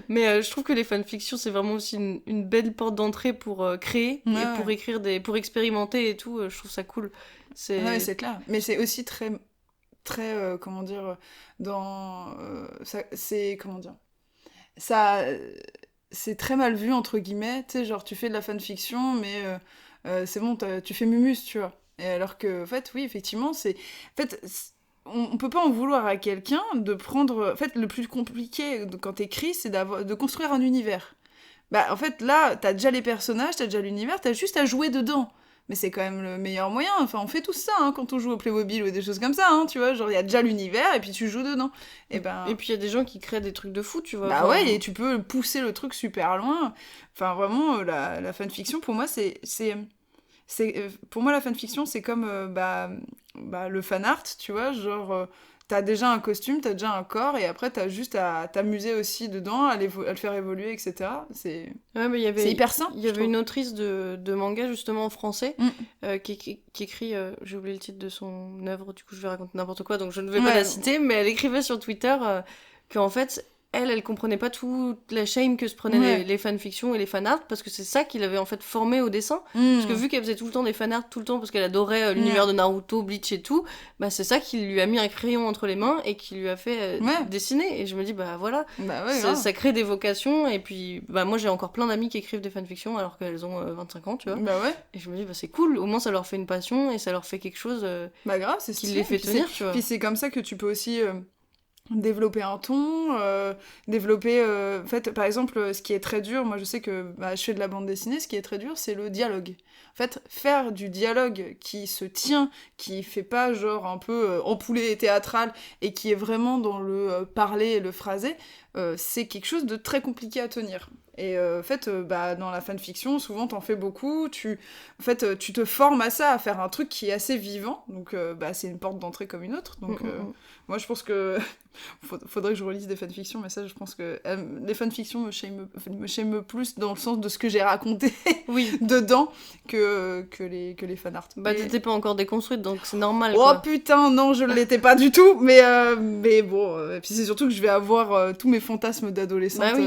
Mais je trouve que les fanfictions, c'est vraiment aussi une belle porte d'entrée pour créer Ouais, et pour ouais. écrire pour expérimenter et tout. Je trouve ça cool. C'est... Ouais, c'est clair. Mais c'est aussi très, comment dire, c'est, comment dire, ça, c'est très mal vu, entre guillemets, tu sais, genre, tu fais de la fanfiction, mais c'est bon, tu fais mumus, tu vois. Et alors que, en fait, oui, effectivement, on peut pas en vouloir à quelqu'un de prendre... En fait, le plus compliqué quand t'écris, c'est de construire un univers. Bah, en fait, là, t'as déjà les personnages, t'as déjà l'univers, t'as juste à jouer dedans. Mais c'est quand même le meilleur moyen. Enfin, on fait tous ça, hein, quand on joue au Playmobil ou des choses comme ça, hein, tu vois. Genre, il y a déjà l'univers, et puis tu joues dedans. Et ben... Et puis, il y a des gens qui créent des trucs de fou, tu vois. Bah Enfin, ouais, et tu peux pousser le truc super loin. Enfin, vraiment, la fanfiction, pour moi, pour moi, la fanfiction, c'est comme le fanart, tu vois, genre, t'as déjà un costume, t'as déjà un corps, et après t'as juste à t'amuser aussi dedans, à le faire évoluer, etc. Ouais, mais c'est hyper sain. Il y avait une autrice de manga, justement, en français, qui écrit, j'ai oublié le titre de son œuvre, du coup je vais raconter n'importe quoi, donc je ne vais pas la citer, mais elle écrivait sur Twitter qu'en fait, elle comprenait pas toute la shame que se prenaient les fanfictions et les fanarts, parce que c'est ça qui l'avait en fait formée au dessin. Parce que vu qu'elle faisait tout le temps des fanarts, tout le temps, parce qu'elle adorait l'univers de Naruto, Bleach et tout, bah c'est ça qui lui a mis un crayon entre les mains et qui lui a fait dessiner. Et je me dis, bah voilà, ça crée des vocations. Et puis, bah moi j'ai encore plein d'amis qui écrivent des fanfictions alors qu'elles ont 25 ans, tu vois. Et je me dis, bah c'est cool, au moins ça leur fait une passion et ça leur fait quelque chose grave, qui les fait tenir, tu vois. Puis c'est comme ça que tu peux aussi... développer un ton, développer... En fait, par exemple, ce qui est très dur, moi je sais que je fais de la bande dessinée, ce qui est très dur, c'est le dialogue. En fait, faire du dialogue qui se tient, qui fait pas genre un peu empoulé et théâtral, et qui est vraiment dans le parler et le phrasé, c'est quelque chose de très compliqué à tenir. Et en fait, dans la fanfiction, souvent t'en fais beaucoup, tu te formes à ça, à faire un truc qui est assez vivant, donc c'est une porte d'entrée comme une autre, donc moi je pense que faudrait que je relise des fanfictions, mais ça je pense que les fanfictions me shame plus dans le sens de ce que j'ai raconté dedans que les fanarts. T'étais pas encore déconstruite, donc c'est normal, oh quoi. Putain, non, je l'étais pas du tout, mais bon, et puis c'est surtout que je vais avoir tous mes fantasmes d'adolescente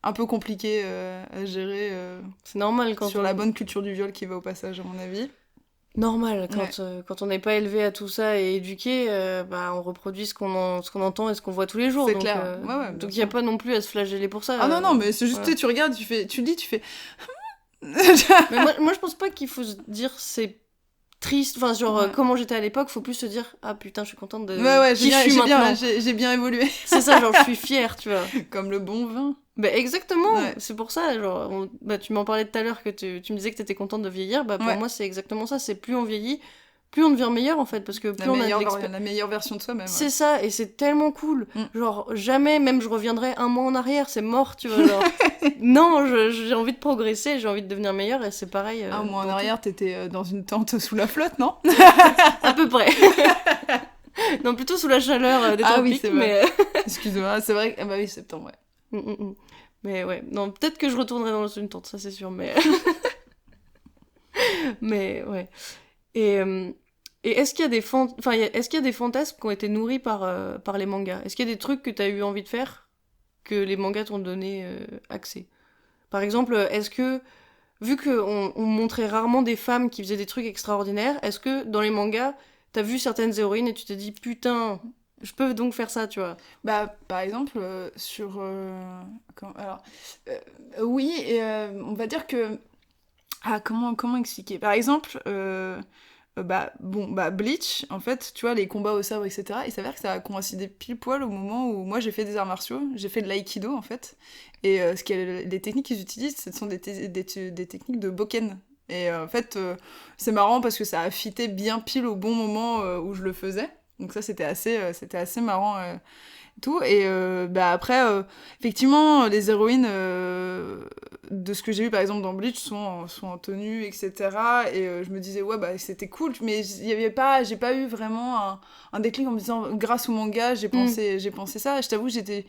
un peu compliqués à gérer c'est normal sur la bonne culture du viol qui va au passage, à mon avis. Normal, quand on n'est pas élevé à tout ça et éduqué, on reproduit ce qu'on entend et ce qu'on voit tous les jours. C'est donc, clair. Donc il n'y a pas non plus à se flageller pour ça. Ah non, mais c'est juste, tu regardes, tu fais... mais moi je pense pas qu'il faut se dire c'est triste, enfin genre comment j'étais à l'époque, faut plus se dire ah putain je suis contente de qui je suis maintenant. J'ai bien évolué. C'est ça, genre je suis fière, tu vois. Comme le bon vin. Exactement, c'est pour ça, genre tu m'en parlais tout à l'heure que tu me disais que t'étais contente de vieillir, pour moi c'est exactement ça, c'est plus on vieillit, plus on devient meilleur en fait, parce que plus on a la meilleure version de soi-même. C'est ça, et c'est tellement cool. Genre jamais, même je reviendrai un mois en arrière, c'est mort, tu vois, genre. Non, j'ai envie de progresser, j'ai envie de devenir meilleure, et c'est pareil. Un mois en arrière, t'étais dans une tente sous la flotte, non? À peu près. Non, plutôt sous la chaleur des tropiques, mais... Excuse-moi, c'est vrai que... Ah bah oui, septembre, Mais ouais, non, peut-être que je retournerai dans une tente, ça c'est sûr, mais... Mais ouais. Et est-ce qu'il y a des fantasmes qui ont été nourris par les mangas? Est-ce qu'il y a des trucs que t'as eu envie de faire que les mangas t'ont donné accès? Par exemple, est-ce que, vu qu'on montrait rarement des femmes qui faisaient des trucs extraordinaires, est-ce que dans les mangas, t'as vu certaines héroïnes et tu t'es dit putain, je peux donc faire ça, tu vois? Par exemple, sur... oui, et on va dire que... Ah, comment expliquer? Par exemple... Bleach, en fait, tu vois, les combats au sabre, etc., il s'avère que ça a coïncidé pile poil au moment où moi j'ai fait des arts martiaux, j'ai fait de l'aïkido, en fait, et les techniques qu'ils utilisent, ce sont des techniques de bokken. Et en fait, c'est marrant parce que ça a fité bien pile au bon moment où je le faisais, donc ça c'était assez marrant tout. Et après, effectivement, les héroïnes de ce que j'ai vu par exemple dans Bleach sont en tenue, etc. Et je me disais c'était cool, mais j'ai pas eu vraiment un déclic en me disant grâce au manga j'ai pensé ça. Je t'avoue, j'étais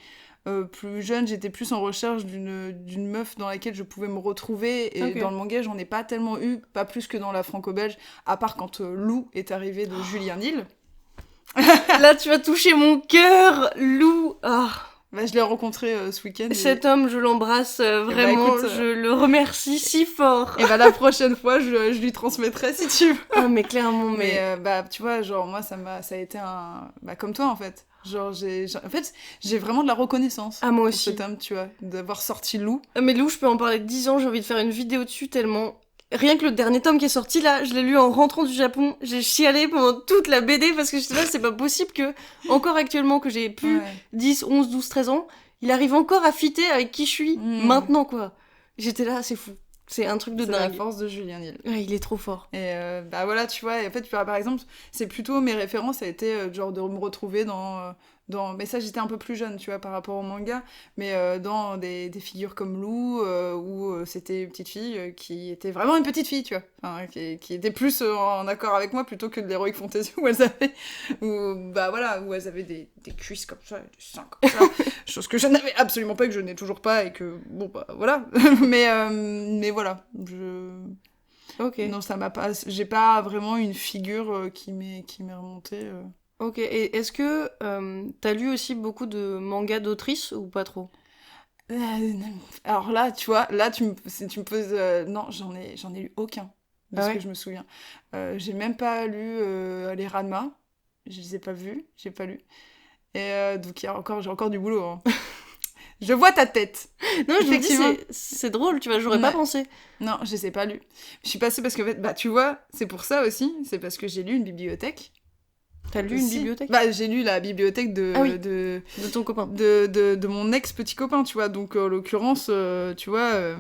plus jeune, j'étais plus en recherche d'une meuf dans laquelle je pouvais me retrouver, et dans le manga j'en ai pas tellement eu, pas plus que dans la franco-belge, à part quand Lou est arrivé de Julien Nil. Là, tu as touché mon cœur, Lou. Oh. Je l'ai rencontré ce week-end. Cet homme, je l'embrasse vraiment, je le remercie si fort. Et la prochaine fois, je lui transmettrai si tu veux. Oh, mais clairement, mais tu vois, genre, moi, ça a été un... comme toi, en fait. Genre, j'ai vraiment de la reconnaissance. Ah, moi aussi. Pour cet homme, tu vois, d'avoir sorti Lou. Mais Lou, je peux en parler 10 ans, j'ai envie de faire une vidéo dessus tellement... Rien que le dernier tome qui est sorti, là, je l'ai lu en rentrant du Japon. J'ai chialé pendant toute la BD parce que j'étais là, c'est pas possible que, encore actuellement, que j'ai plus 10, 11, 12, 13 ans, il arrive encore à fitter avec qui je suis maintenant, quoi. J'étais là, c'est fou. C'est un truc de dingue. C'est la force de Julien Nil. Ouais, il est trop fort. Et voilà, tu vois, en fait, par exemple, c'est plutôt mes références, ça a été genre de me retrouver dans Mais ça, j'étais un peu plus jeune, tu vois, par rapport au manga, mais dans des figures comme Lou, où c'était une petite fille qui était vraiment une petite fille, tu vois, enfin, qui était plus en accord avec moi plutôt que de l'Heroic Fantasy où elles avaient, où elles avaient des cuisses comme ça, des seins comme ça, chose que je n'avais absolument pas, et que je n'ai toujours pas, et que, bon, bah, voilà, mais voilà, Ok. Non, ça m'a pas... J'ai pas vraiment une figure qui m'est remontée. Ok, et est-ce que t'as lu aussi beaucoup de mangas d'autrices ou pas trop? Alors là, tu vois, là, si tu me poses... Non, j'en ai lu aucun, de Ah ce ouais? que je me souviens. J'ai même pas lu les Ranma. Je les ai pas vus, j'ai pas lu. Et donc, j'ai encore du boulot. Hein. Je vois ta tête. Non, je me dis, Effectivement. c'est drôle, tu vois, j'aurais pas Ouais. pensé. Non, je les ai pas lus. Je suis passée parce que, en fait, bah, tu vois, c'est pour ça aussi. C'est parce que j'ai lu une bibliothèque. T'as lu une Si. bibliothèque? Bah, j'ai lu la bibliothèque Ah oui. de De ton copain. de mon ex-petit copain, tu vois. Donc, en l'occurrence, tu vois,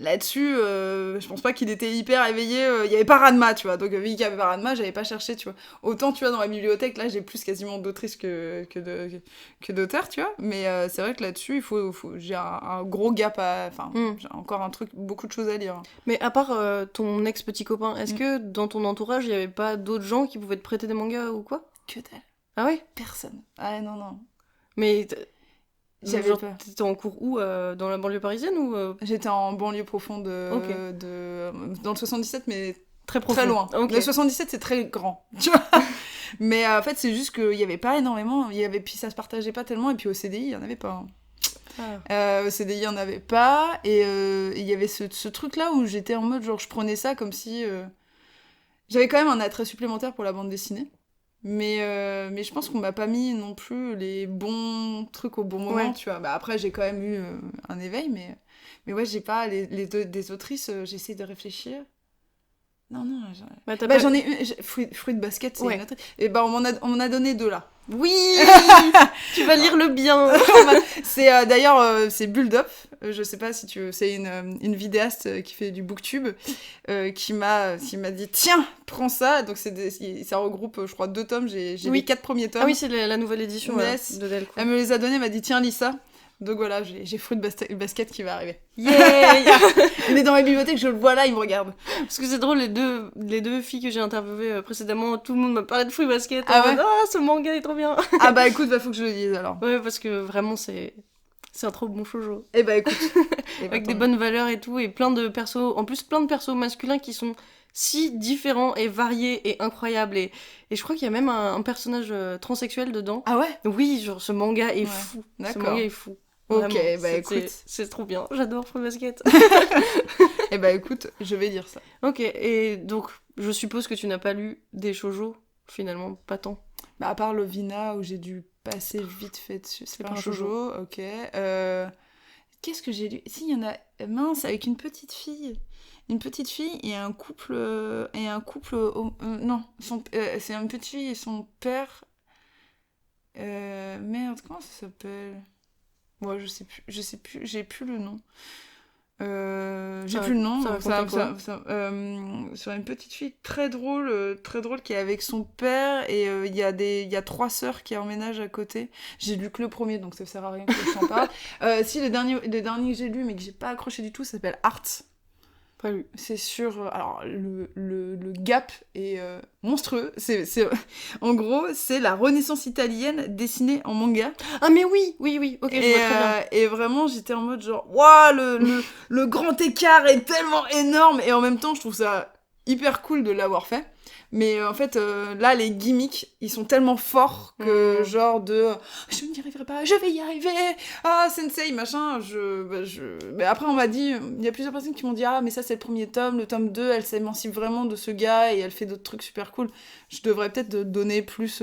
là-dessus, je pense pas qu'il était hyper éveillé. Il y avait pas Ranma, tu vois. Donc, vu qu'il y avait pas Ranma, j'avais pas cherché, tu vois. Autant, tu vois, dans la bibliothèque, là, j'ai plus quasiment d'autrices que d'auteurs, tu vois. Mais c'est vrai que là-dessus, j'ai un gros gap à... Enfin, j'ai encore beaucoup de choses à lire. Mais à part ton ex-petit copain, est-ce Mm. que dans ton entourage, il y avait pas d'autres gens qui pouvaient te prêter des mangas ou quoi? Que dalle. Ah ouais? Personne. Ah non, non. Mais J'avais genre, peur. t'étais en cours où? Dans la banlieue parisienne ou J'étais en banlieue profonde Ok. dans le 77, mais très profond? très loin. Ok. Le 77, c'est très grand, tu vois. Mais en fait, c'est juste qu'il n'y avait pas énormément. Puis ça se partageait pas tellement. Et puis au CDI, il n'y en avait pas. Ah. Au CDI, il n'y en avait pas. Et il y avait ce truc-là où j'étais en mode, genre, je prenais ça comme si... J'avais quand même un attrait supplémentaire pour la bande dessinée. Mais je pense qu'on m'a pas mis non plus les bons trucs au bon moment, Ouais. tu vois. Bah, après, j'ai quand même eu un éveil, mais ouais, j'ai pas... des autrices, j'essaie de réfléchir. Non, non, Bah, t'as bah, pas... j'en ai une... Fruit de basket, c'est Ouais. une autrice. Et bah, on m'en a donné deux, là. Oui. Tu vas lire le bien. C'est c'est Bulldop. Je sais pas si tu... C'est une vidéaste qui fait du booktube qui m'a dit tiens, prends ça. Donc ça regroupe, je crois, 2 tomes. J'ai Oui. les 4 premiers tomes. Ah oui, c'est la nouvelle édition Yes. de Delcourt. Elle me les a donnés, elle m'a dit tiens, lis ça. Donc voilà, j'ai Fruit de basket qui va arriver. Yeah. Il est dans ma bibliothèque, je le vois là, il me regarde. Parce que c'est drôle, les deux filles que j'ai interviewées précédemment, tout le monde m'a parlé de Fruit Basket. Ah en ouais mode, ah, ce manga est trop bien. Ah bah écoute, faut que je le lise alors. Ouais, parce que vraiment, c'est un trop bon shoujo. Eh bah écoute. Avec des bonnes valeurs et tout, et plein de persos, en plus plein de persos masculins qui sont si différents et variés et incroyables. Et je crois qu'il y a même un personnage transsexuel dedans. Ah ouais. Oui, genre ce manga est Ouais, fou. d'accord. Ce manga est fou. Ok, Vraiment, bah écoute. c'est trop bien. J'adore Fruit Basket. Eh bah écoute, je vais dire ça. Ok, et donc je suppose que tu n'as pas lu des shoujo, finalement, pas tant. Bah, à part Lovina, où j'ai dû passer vite fait dessus. C'est pas un shoujo. shoujo, ok. Qu'est-ce que j'ai lu? Si, il y en a... Mince, avec une petite fille. Une petite fille et un couple... non, c'est une petite fille et son père... Merde, comment ça s'appelle? Ouais, je sais plus, j'ai plus le nom. J'ai plus le nom. Sur une petite fille très drôle qui est avec son père et il y a 3 sœurs qui emménagent à côté. J'ai lu que le premier, donc ça sert à rien que je t'en parle. Si le dernier que j'ai lu mais que j'ai pas accroché du tout, ça s'appelle Art. Pas lu. C'est sur... alors, le gap est monstrueux. En gros, c'est la Renaissance italienne dessinée en manga. Ah mais oui, ok, je vois très bien. Et vraiment, j'étais en mode genre, waouh, le grand écart est tellement énorme. Et en même temps, je trouve ça hyper cool de l'avoir fait. Mais en fait, là, les gimmicks, ils sont tellement forts que genre de je n'y arriverai pas, je vais y arriver, ah, sensei, machin, Mais après, on m'a dit, il y a plusieurs personnes qui m'ont dit, ah, mais ça, c'est le premier tome, le tome 2, elle s'émancipe vraiment de ce gars et elle fait d'autres trucs super cool. Je devrais peut-être donner plus,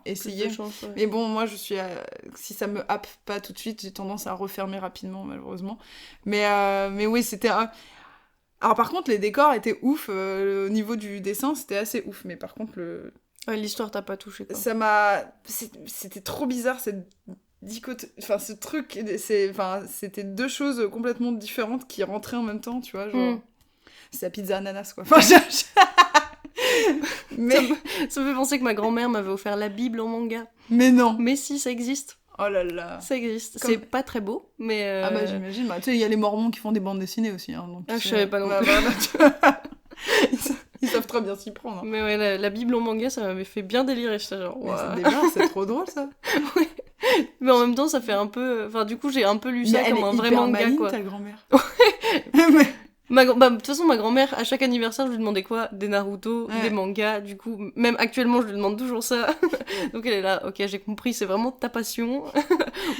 essayer. Plus de chance, ouais. Mais bon, moi, si ça me happe pas tout de suite, j'ai tendance à refermer rapidement, malheureusement. Mais oui, c'était un... Alors par contre, les décors étaient ouf, au niveau du dessin, c'était assez ouf, mais par contre, Ouais, l'histoire t'a pas touché, quoi. C'était trop bizarre, cette ce truc, c'était 2 choses complètement différentes qui rentraient en même temps, tu vois, genre... C'est la pizza ananas, quoi. Enfin, Mais... Ça me fait penser que ma grand-mère m'avait offert la Bible en manga. Mais non. Mais si, ça existe. Oh là là. Ça existe. C'est pas très beau, mais... Ah bah j'imagine. Bah, tu sais, il y a les Mormons qui font des bandes dessinées aussi. Hein, donc, je savais pas non plus. Voilà, ils savent très bien s'y prendre. Hein. Mais ouais, la Bible en manga, ça m'avait fait bien délirer. J'étais genre... C'est trop drôle, ça. Ouais. Mais en même temps, ça fait un peu... Enfin, du coup, j'ai un peu lu ça comme un vrai manga, maline, quoi. Ta grand-mère. Mais... de toute façon, ma grand-mère, à chaque anniversaire, je lui demandais quoi? Des Naruto, des mangas, du coup, même actuellement, je lui demande toujours ça. Donc elle est là, ok, j'ai compris, c'est vraiment ta passion,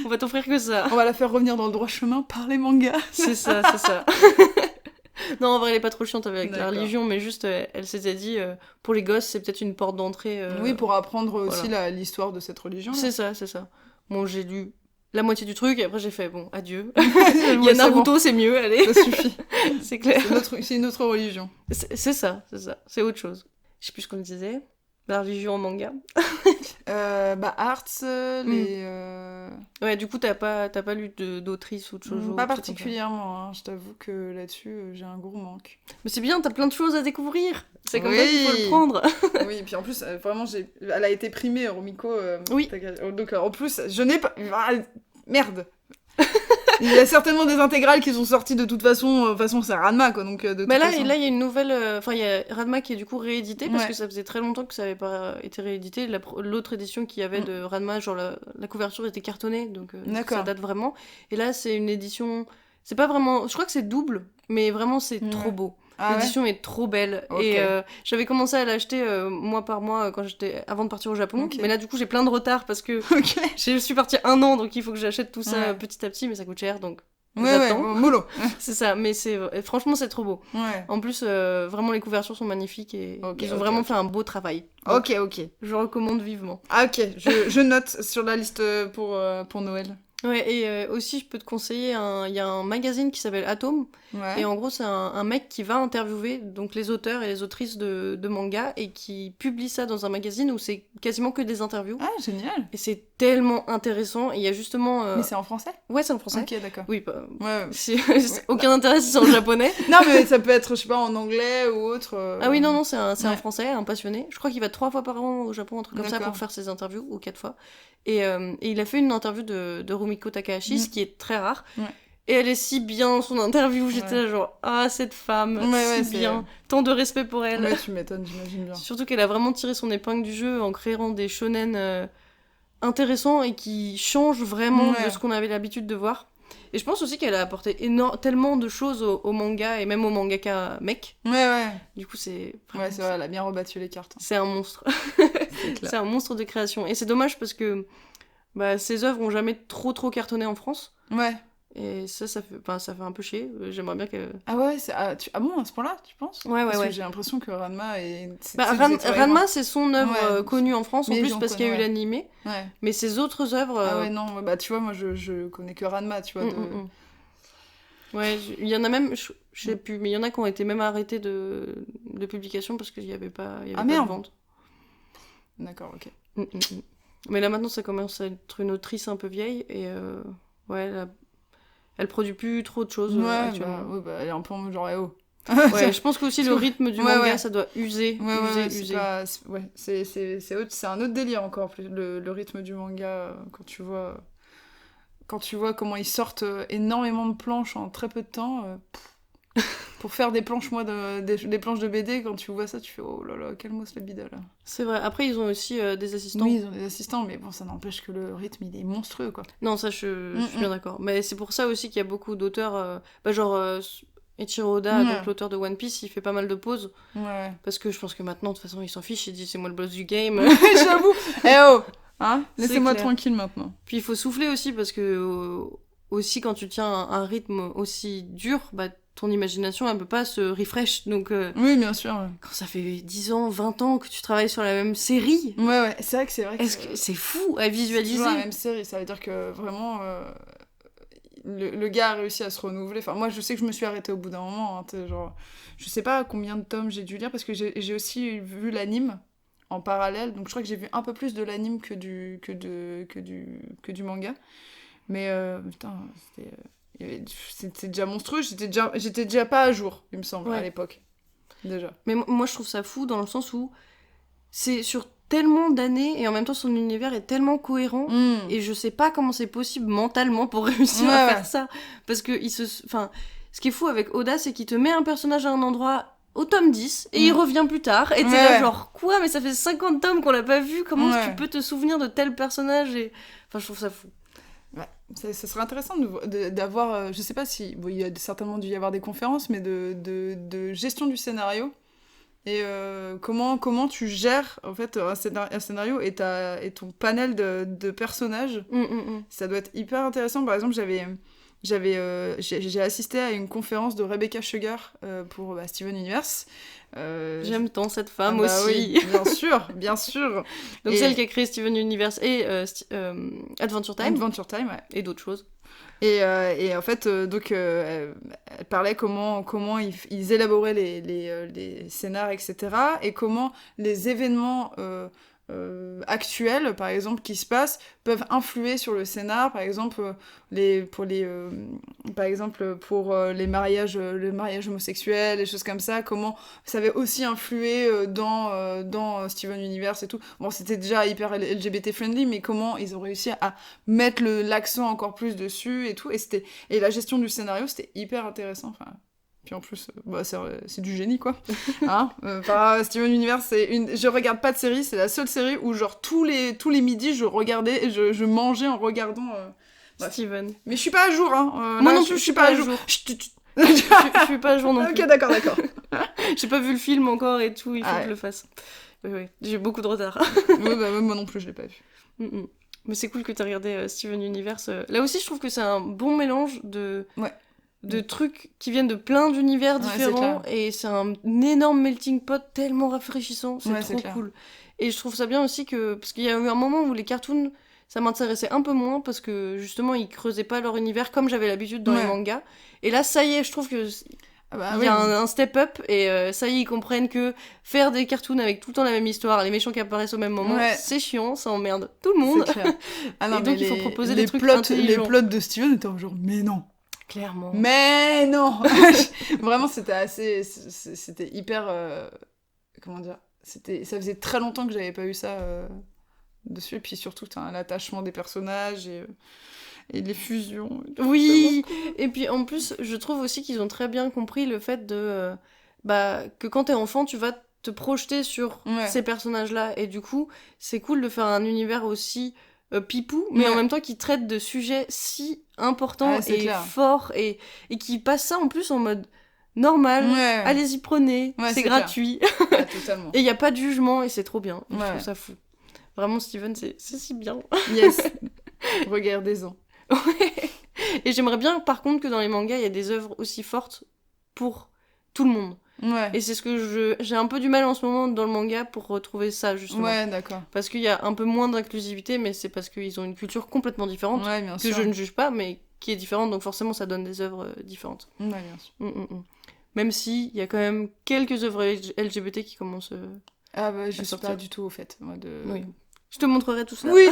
on va t'offrir que ça. On va la faire revenir dans le droit chemin par les mangas. C'est ça. Non, en vrai, elle est pas trop chiante avec la religion, mais juste, elle s'était dit, pour les gosses, c'est peut-être une porte d'entrée. Oui, pour apprendre aussi l'histoire de cette religion. C'est ça. Bon, j'ai lu la moitié du truc, et après j'ai fait, bon, adieu. Il y a Naruto, c'est mieux, allez. Ça suffit. C'est clair. C'est une autre religion. C'est ça. C'est autre chose. Je sais plus ce qu'on disait. La religion en manga. Arts, les... Ouais, du coup, t'as pas lu d'autrice ou de shoujo? Pas particulièrement, hein. Je t'avoue que là-dessus, j'ai un gros manque. Mais c'est bien, t'as plein de choses à découvrir. C'est comme ça qu'il faut le prendre. Oui, et puis en plus, vraiment, elle a été primée, Rumiko. Oui. Donc, en plus, je n'ai pas... Merde. Il y a certainement des intégrales qui sont sorties de toute façon. De toute façon, c'est Ranma, quoi. Donc, là, il y a une nouvelle. Enfin, il y a Ranma qui est du coup réédité parce que ça faisait très longtemps que ça avait pas été réédité. L'autre édition qu'il y avait de Ranma, genre la couverture était cartonnée, donc ça date vraiment. Et là, c'est une édition. C'est pas vraiment. Je crois que c'est double, mais vraiment, c'est trop beau. L'édition est trop belle. Okay. Et j'avais commencé à l'acheter mois par mois avant de partir au Japon. Okay. Mais là, du coup, j'ai plein de retard parce que je suis partie 1 an, donc il faut que j'achète tout ça petit à petit, mais ça coûte cher, donc j'attends. Mollo. C'est ça, mais franchement, c'est trop beau. Ouais. En plus, vraiment, les couvertures sont magnifiques et ils ont vraiment fait un beau travail. Donc, ok. Je recommande vivement. Ah, ok. Je note sur la liste pour Noël. Ouais, et aussi, je peux te conseiller, il y a un magazine qui s'appelle Atom, et en gros, c'est un mec qui va interviewer donc, les auteurs et les autrices de manga, et qui publie ça dans un magazine où c'est quasiment que des interviews. Ah, génial. Et c'est tellement intéressant, et il y a justement... Mais c'est en français? Ouais, c'est en français. Ok, d'accord. Oui, aucun intérêt si c'est en japonais. Non, mais ça peut être, je sais pas, en anglais ou autre. Ah oui, non, c'est un français, un passionné. Je crois qu'il va 3 fois par an au Japon, un truc comme ça, pour faire ses interviews, ou 4 fois. Et il a fait une interview de Rumiko Takahashi, ce qui est très rare. Ouais. Et elle est si bien, son interview. J'étais là genre, cette femme, si bien. Tant de respect pour elle. Ouais, tu m'étonnes, j'imagine bien. Surtout qu'elle a vraiment tiré son épingle du jeu en créant des shonen intéressants et qui changent vraiment de ce qu'on avait l'habitude de voir. Et je pense aussi qu'elle a apporté tellement de choses au manga et même au mangaka mec. Ouais. Du coup, c'est... Ouais, c'est vrai, elle a bien rebattu les cartes. Hein. C'est un monstre. C'est un monstre de création. Et c'est dommage parce que ses œuvres ont jamais trop cartonné en France. Ouais. Et ça fait un peu chier. J'aimerais bien que... Ah ouais, bon, à ce point-là, tu penses? Ouais. Parce que j'ai l'impression que Ranma est... Ranma, c'est son œuvre connue en France, en plus, parce qu'il y a eu l'animé. Ouais. Mais ses autres œuvres... Ah ouais, non, tu vois, moi, je connais que Ranma, tu vois. Ouais, il y en a même, je sais plus, mais il y en a qui ont été même arrêtés de publication parce qu'il n'y avait pas de vente. D'accord, ok. Mais là, maintenant, ça commence à être une autrice un peu vieille, et elle produit plus trop de choses actuellement. Elle est un peu genre ouais, je pense qu'aussi le rythme du manga, ça doit user. C'est un autre délire encore, le rythme du manga, quand tu vois comment ils sortent énormément de planches en très peu de temps. Pour faire des planches, des planches de BD, quand tu vois ça, tu fais oh là là, quel mousse la bidole. C'est vrai. Après, ils ont aussi des assistants. Oui, ils ont des assistants, mais bon, ça n'empêche que le rythme, il est monstrueux, quoi. Non, ça, je suis bien d'accord. Mais c'est pour ça aussi qu'il y a beaucoup d'auteurs, Eiichiro Oda, donc l'auteur de One Piece, il fait pas mal de pauses. Ouais. Parce que je pense que maintenant, de toute façon, il s'en fiche, il dit c'est moi le boss du game. J'avoue. Hein, laissez-moi tranquille maintenant. Puis il faut souffler aussi, parce que aussi quand tu tiens un rythme aussi dur, ton imagination, elle peut pas se refresh, donc... Oui, bien sûr. Ouais. Quand ça fait 10 ans, 20 ans que tu travailles sur la même série... Ouais, c'est vrai que c'est fou à visualiser. C'est toujours la même série, ça veut dire que vraiment... Le gars a réussi à se renouveler. Enfin, moi, je sais que je me suis arrêtée au bout d'un moment. Hein, genre, je sais pas combien de tomes j'ai dû lire, parce que j'ai aussi vu l'anime en parallèle, donc je crois que j'ai vu un peu plus de l'anime que du manga. Mais, putain, c'était... c'est déjà monstrueux, j'étais déjà pas à jour, il me semble, à l'époque. déjà. Mais moi, je trouve ça fou dans le sens où c'est sur tellement d'années et en même temps son univers est tellement cohérent et je sais pas comment c'est possible mentalement pour réussir à faire ça. Parce que ce qui est fou avec Oda, c'est qu'il te met un personnage à un endroit au tome 10 et il revient plus tard et t'es là genre quoi, mais ça fait 50 tomes qu'on l'a pas vu, comment tu peux te souvenir de tel personnage et... Enfin, je trouve ça fou. Ouais, ça serait intéressant d'avoir, je sais pas si, bon, il y a certainement dû y avoir des conférences, mais de gestion du scénario et comment tu gères en fait un scénario et ton panel de personnages. Ça doit être hyper intéressant. Par exemple, j'ai assisté à une conférence de Rebecca Sugar pour Steven Universe. J'aime tant cette femme aussi. Oui, bien sûr. Donc celle qui a créé Steven Universe et Adventure Time. Adventure Time, ouais. Et d'autres choses. Et en fait, elle parlait comment ils élaboraient les scénars, etc. Et comment les événements actuels, par exemple, qui se passent, peuvent influer sur le scénar. Par exemple, pour les mariages, le mariage homosexuel, des choses comme ça, comment ça avait aussi influé dans Steven Universe et tout. Bon, c'était déjà hyper LGBT friendly, mais comment ils ont réussi à mettre l'accent encore plus dessus et tout. Et la gestion du scénario, c'était hyper intéressant. Enfin, puis en plus, c'est du génie, quoi. Hein Steven Universe, je regarde pas de série, c'est la seule série où, genre, tous les midis, je regardais et je mangeais en regardant... Steven. Mais je suis pas à jour, hein. Moi non plus, je suis pas à jour. Je suis pas à jour non plus. Ok, d'accord. J'ai pas vu le film encore et tout, il faut que je le fasse. Oui, j'ai beaucoup de retard. Moi non plus, je l'ai pas vu. Mais c'est cool que t'aies regardé Steven Universe. Là aussi, je trouve que c'est un bon mélange de trucs qui viennent de plein d'univers différents et c'est un énorme melting pot tellement rafraîchissant, c'est trop cool. Et je trouve ça bien aussi parce qu'il y a eu un moment où les cartoons, ça m'intéressait un peu moins parce que justement ils creusaient pas leur univers comme j'avais l'habitude dans les mangas. Et là, ça y est, je trouve que il y a un step up et ça y est, ils comprennent que faire des cartoons avec tout le temps la même histoire, les méchants qui apparaissent au même moment, c'est chiant, ça emmerde tout le monde. C'est clair. Ah non, et donc il faut proposer des trucs intelligents. Les plots de Steven étaient genre mais non. Clairement. Mais non. Vraiment, c'était hyper... comment dire, ça faisait très longtemps que j'avais pas eu ça dessus. Et puis surtout, l'attachement des personnages et les fusions. Oui. Et puis en plus, je trouve aussi qu'ils ont très bien compris le fait que quand t'es enfant, tu vas te projeter sur ces personnages-là. Et du coup, c'est cool de faire un univers aussi... pipou, mais en même temps qui traite de sujets si importants et forts et qui passe ça en plus en mode normal, allez-y prenez, c'est gratuit. Totalement. Et il n'y a pas de jugement et c'est trop bien, je trouve ça fou. Vraiment Steven, c'est si bien. Yes, regardez-en. Et j'aimerais bien par contre que dans les mangas il y ait des œuvres aussi fortes pour tout le monde. Et c'est ce que j'ai un peu du mal en ce moment dans le manga pour retrouver ça justement. D'accord. Parce qu'il y a un peu moins d'inclusivité, mais c'est parce qu'ils ont une culture complètement différente que je ne juge pas, mais qui est différente, donc forcément ça donne des œuvres différentes. Bien sûr. Même s'il y a quand même quelques œuvres LGBT qui commencent je suis pas du tout au fait. Moi, Oui. Je te montrerai tout ça. Oui.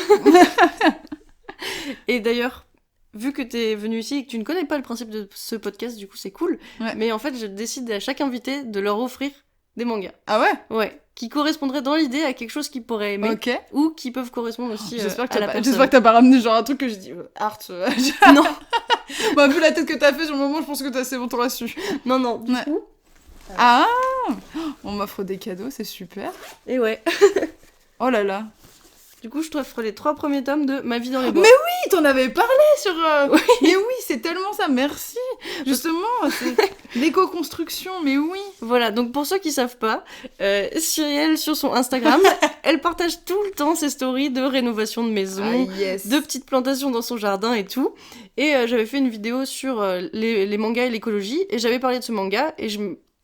Et d'ailleurs, vu que t'es venu ici et que tu ne connais pas le principe de ce podcast, du coup c'est cool. Mais en fait, je décide à chaque invité de leur offrir des mangas. Ah ouais? Ouais. Qui correspondraient dans l'idée à quelque chose qu'ils pourraient aimer. Ou qui peuvent correspondre aussi à la personne. J'espère que t'as pas ramené genre un truc que je dis art. Non. Bah, vu la tête que t'as fait sur le moment, je pense que c'est bon, t'auras su. Non, du coup. Ah! On m'offre des cadeaux, c'est super. Et ouais. Oh là là. Du coup, je t'offre les 3 premiers tomes de Ma vie dans les bois. Mais oui, t'en avais parlé sur... Mais oui, c'est tellement ça, merci. Justement, c'est l'éco-construction, mais oui. Voilà, donc pour ceux qui savent pas, Cyrielle, sur son Instagram, elle partage tout le temps ses stories de rénovation de maison, de petites plantations dans son jardin et tout. Et j'avais fait une vidéo sur les mangas et l'écologie, et j'avais parlé de ce manga, et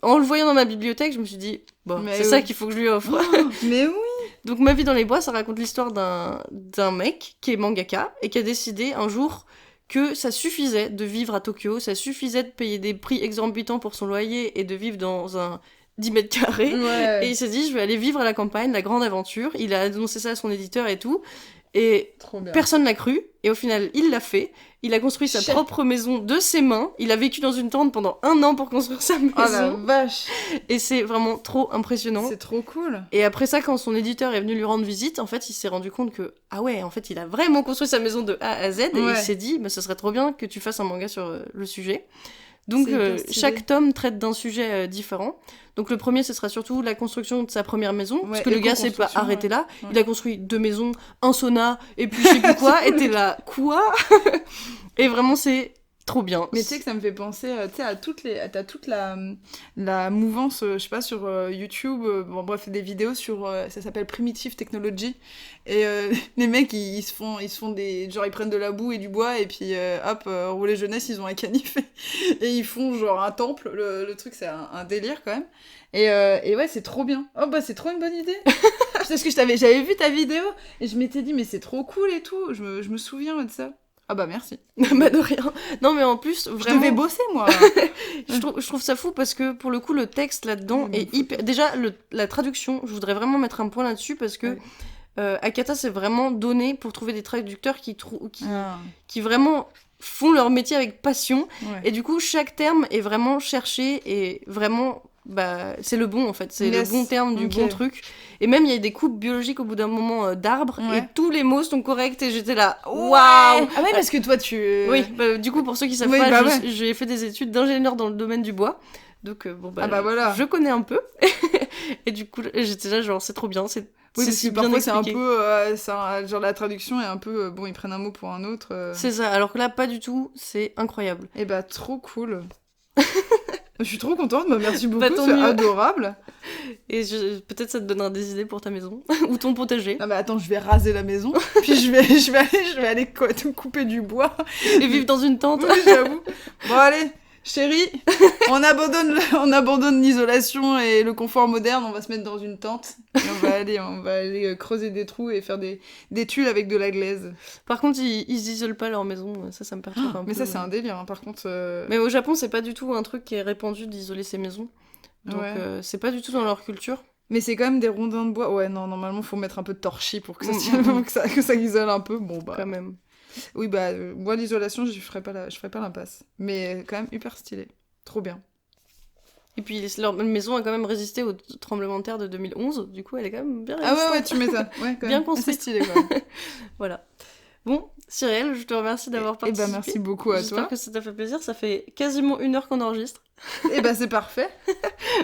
en le voyant dans ma bibliothèque, je me suis dit, c'est ça qu'il faut que je lui offre. Mais oui. Donc Ma vie dans les bois, ça raconte l'histoire d'un mec qui est mangaka et qui a décidé un jour que ça suffisait de vivre à Tokyo, ça suffisait de payer des prix exorbitants pour son loyer et de vivre dans un 10 mètres carrés. Et il s'est dit, je vais aller vivre à la campagne, la grande aventure. Il a annoncé ça à son éditeur et tout. Et Trop bien. personne l'a cru, et au final, il l'a fait. Il a construit sa Chef. propre maison de ses mains. Il a vécu dans une tente pendant 1 an pour construire sa maison. Oh la vache. Et c'est vraiment trop impressionnant. C'est trop cool. Et après ça, quand son éditeur est venu lui rendre visite, en fait, il s'est rendu compte que, ah ouais, en fait, il a vraiment construit sa maison de A à Z, et il s'est dit, bah, ce serait trop bien que tu fasses un manga sur le sujet. Donc, chaque tome traite d'un sujet différent. Donc, le premier, ce sera surtout la construction de sa première maison, parce que le gars s'est pas arrêté là. Ouais. Il a construit 2 maisons, un sauna, et puis je sais plus quoi, et t'es là, quoi? Et vraiment, c'est trop bien. Mais tu sais que ça me fait penser à toute la mouvance, je sais pas, sur YouTube, bon bref, des vidéos sur, ça s'appelle Primitive Technology, et les mecs, ils se font des, genre ils prennent de la boue et du bois, et puis hop, Roulet Jeunesse, ils ont un canif, et ils font genre un temple, le truc c'est un délire quand même, et ouais, c'est trop bien. Oh bah c'est trop une bonne idée. Parce que j'avais vu ta vidéo, et je m'étais dit, mais c'est trop cool et tout, je me souviens de ça. Ah bah merci. Bah de rien. Non mais en plus, vraiment... Je devais bosser moi. je trouve ça fou parce que pour le coup, le texte là-dedans est hyper... Déjà, la traduction, je voudrais vraiment mettre un point là-dessus parce que Akata s'est vraiment donné pour trouver des traducteurs qui vraiment font leur métier avec passion. Ouais. Et du coup, chaque terme est vraiment cherché et vraiment... Bah, c'est le bon en fait, c'est le bon terme du bon truc. Et même il y a des coupes biologiques au bout d'un moment d'arbres et tous les mots sont corrects et j'étais là, waouh! Ah ouais, parce que toi tu. Oui, bah, du coup, pour ceux qui savent pas, j'ai fait des études d'ingénieur dans le domaine du bois. Donc bon, bah, voilà. Je connais un peu. Et du coup, j'étais là, genre, c'est trop bien. Oui, parce que parfois c'est un peu. Genre la traduction est un peu. Bon, ils prennent un mot pour un autre. C'est ça, alors que là, pas du tout, c'est incroyable. Et bah, trop cool. Je suis trop contente, bah merci beaucoup, c'est adorable. Et peut-être ça te donnera des idées pour ta maison ou ton potager. Ah bah attends, je vais raser la maison, puis je vais aller couper du bois et vivre dans une tente. Oui, j'avoue. Bon allez, chérie, on abandonne l'isolation et le confort moderne, on va se mettre dans une tente. Et on va aller creuser des trous et faire des tulles avec de la glaise. Par contre, ils isolent pas leur maison, ça me perturbe un peu. Mais ça, c'est un délire, hein, par contre. Mais au Japon, c'est pas du tout un truc qui est répandu d'isoler ses maisons. Donc, c'est pas du tout dans leur culture. Mais c'est quand même des rondins de bois. Ouais, non, normalement, faut mettre un peu de torchis pour que ça isole un peu. Bon, bah. Quand même. Oui, bah, moi, l'isolation, je ferais pas l'impasse. Mais quand même hyper stylé. Trop bien. Et puis leur maison a quand même résisté au tremblement de terre de 2011, du coup elle est quand même bien résistante. Ah ouais, tu m'étonnes. Ouais, quand bien même. construite. C'est stylé, quoi. Voilà. Bon, Cyrielle, je te remercie d'avoir participé. Et bah merci beaucoup à toi. J'espère que ça t'a fait plaisir, ça fait quasiment 1 heure qu'on enregistre. Et bah c'est parfait.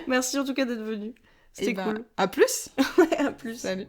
Merci en tout cas d'être venue. C'était cool. À plus. Ouais, à plus. Salut.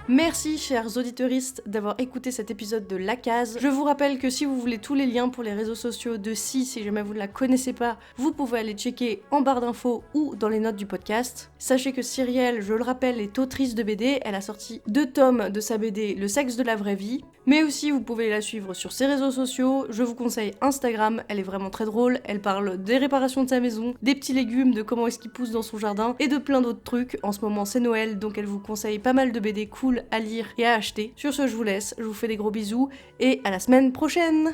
Merci chers auditeuristes d'avoir écouté cet épisode de La Case. Je vous rappelle que si vous voulez tous les liens pour les réseaux sociaux de Si jamais vous ne la connaissez pas, vous pouvez aller checker en barre d'infos ou dans les notes du podcast. Sachez que Cyrielle, je le rappelle, est autrice de BD, elle a sorti 2 tomes de sa BD Le sexe de la vraie vie, mais aussi vous pouvez la suivre sur ses réseaux sociaux. Je vous conseille Instagram, elle est vraiment très drôle, elle parle des réparations de sa maison, des petits légumes, de comment est-ce qu'ils poussent dans son jardin et de plein d'autres trucs. En ce moment c'est Noël, donc elle vous conseille pas mal de BD cool à lire et à acheter. Sur ce, je vous laisse, je vous fais des gros bisous et à la semaine prochaine!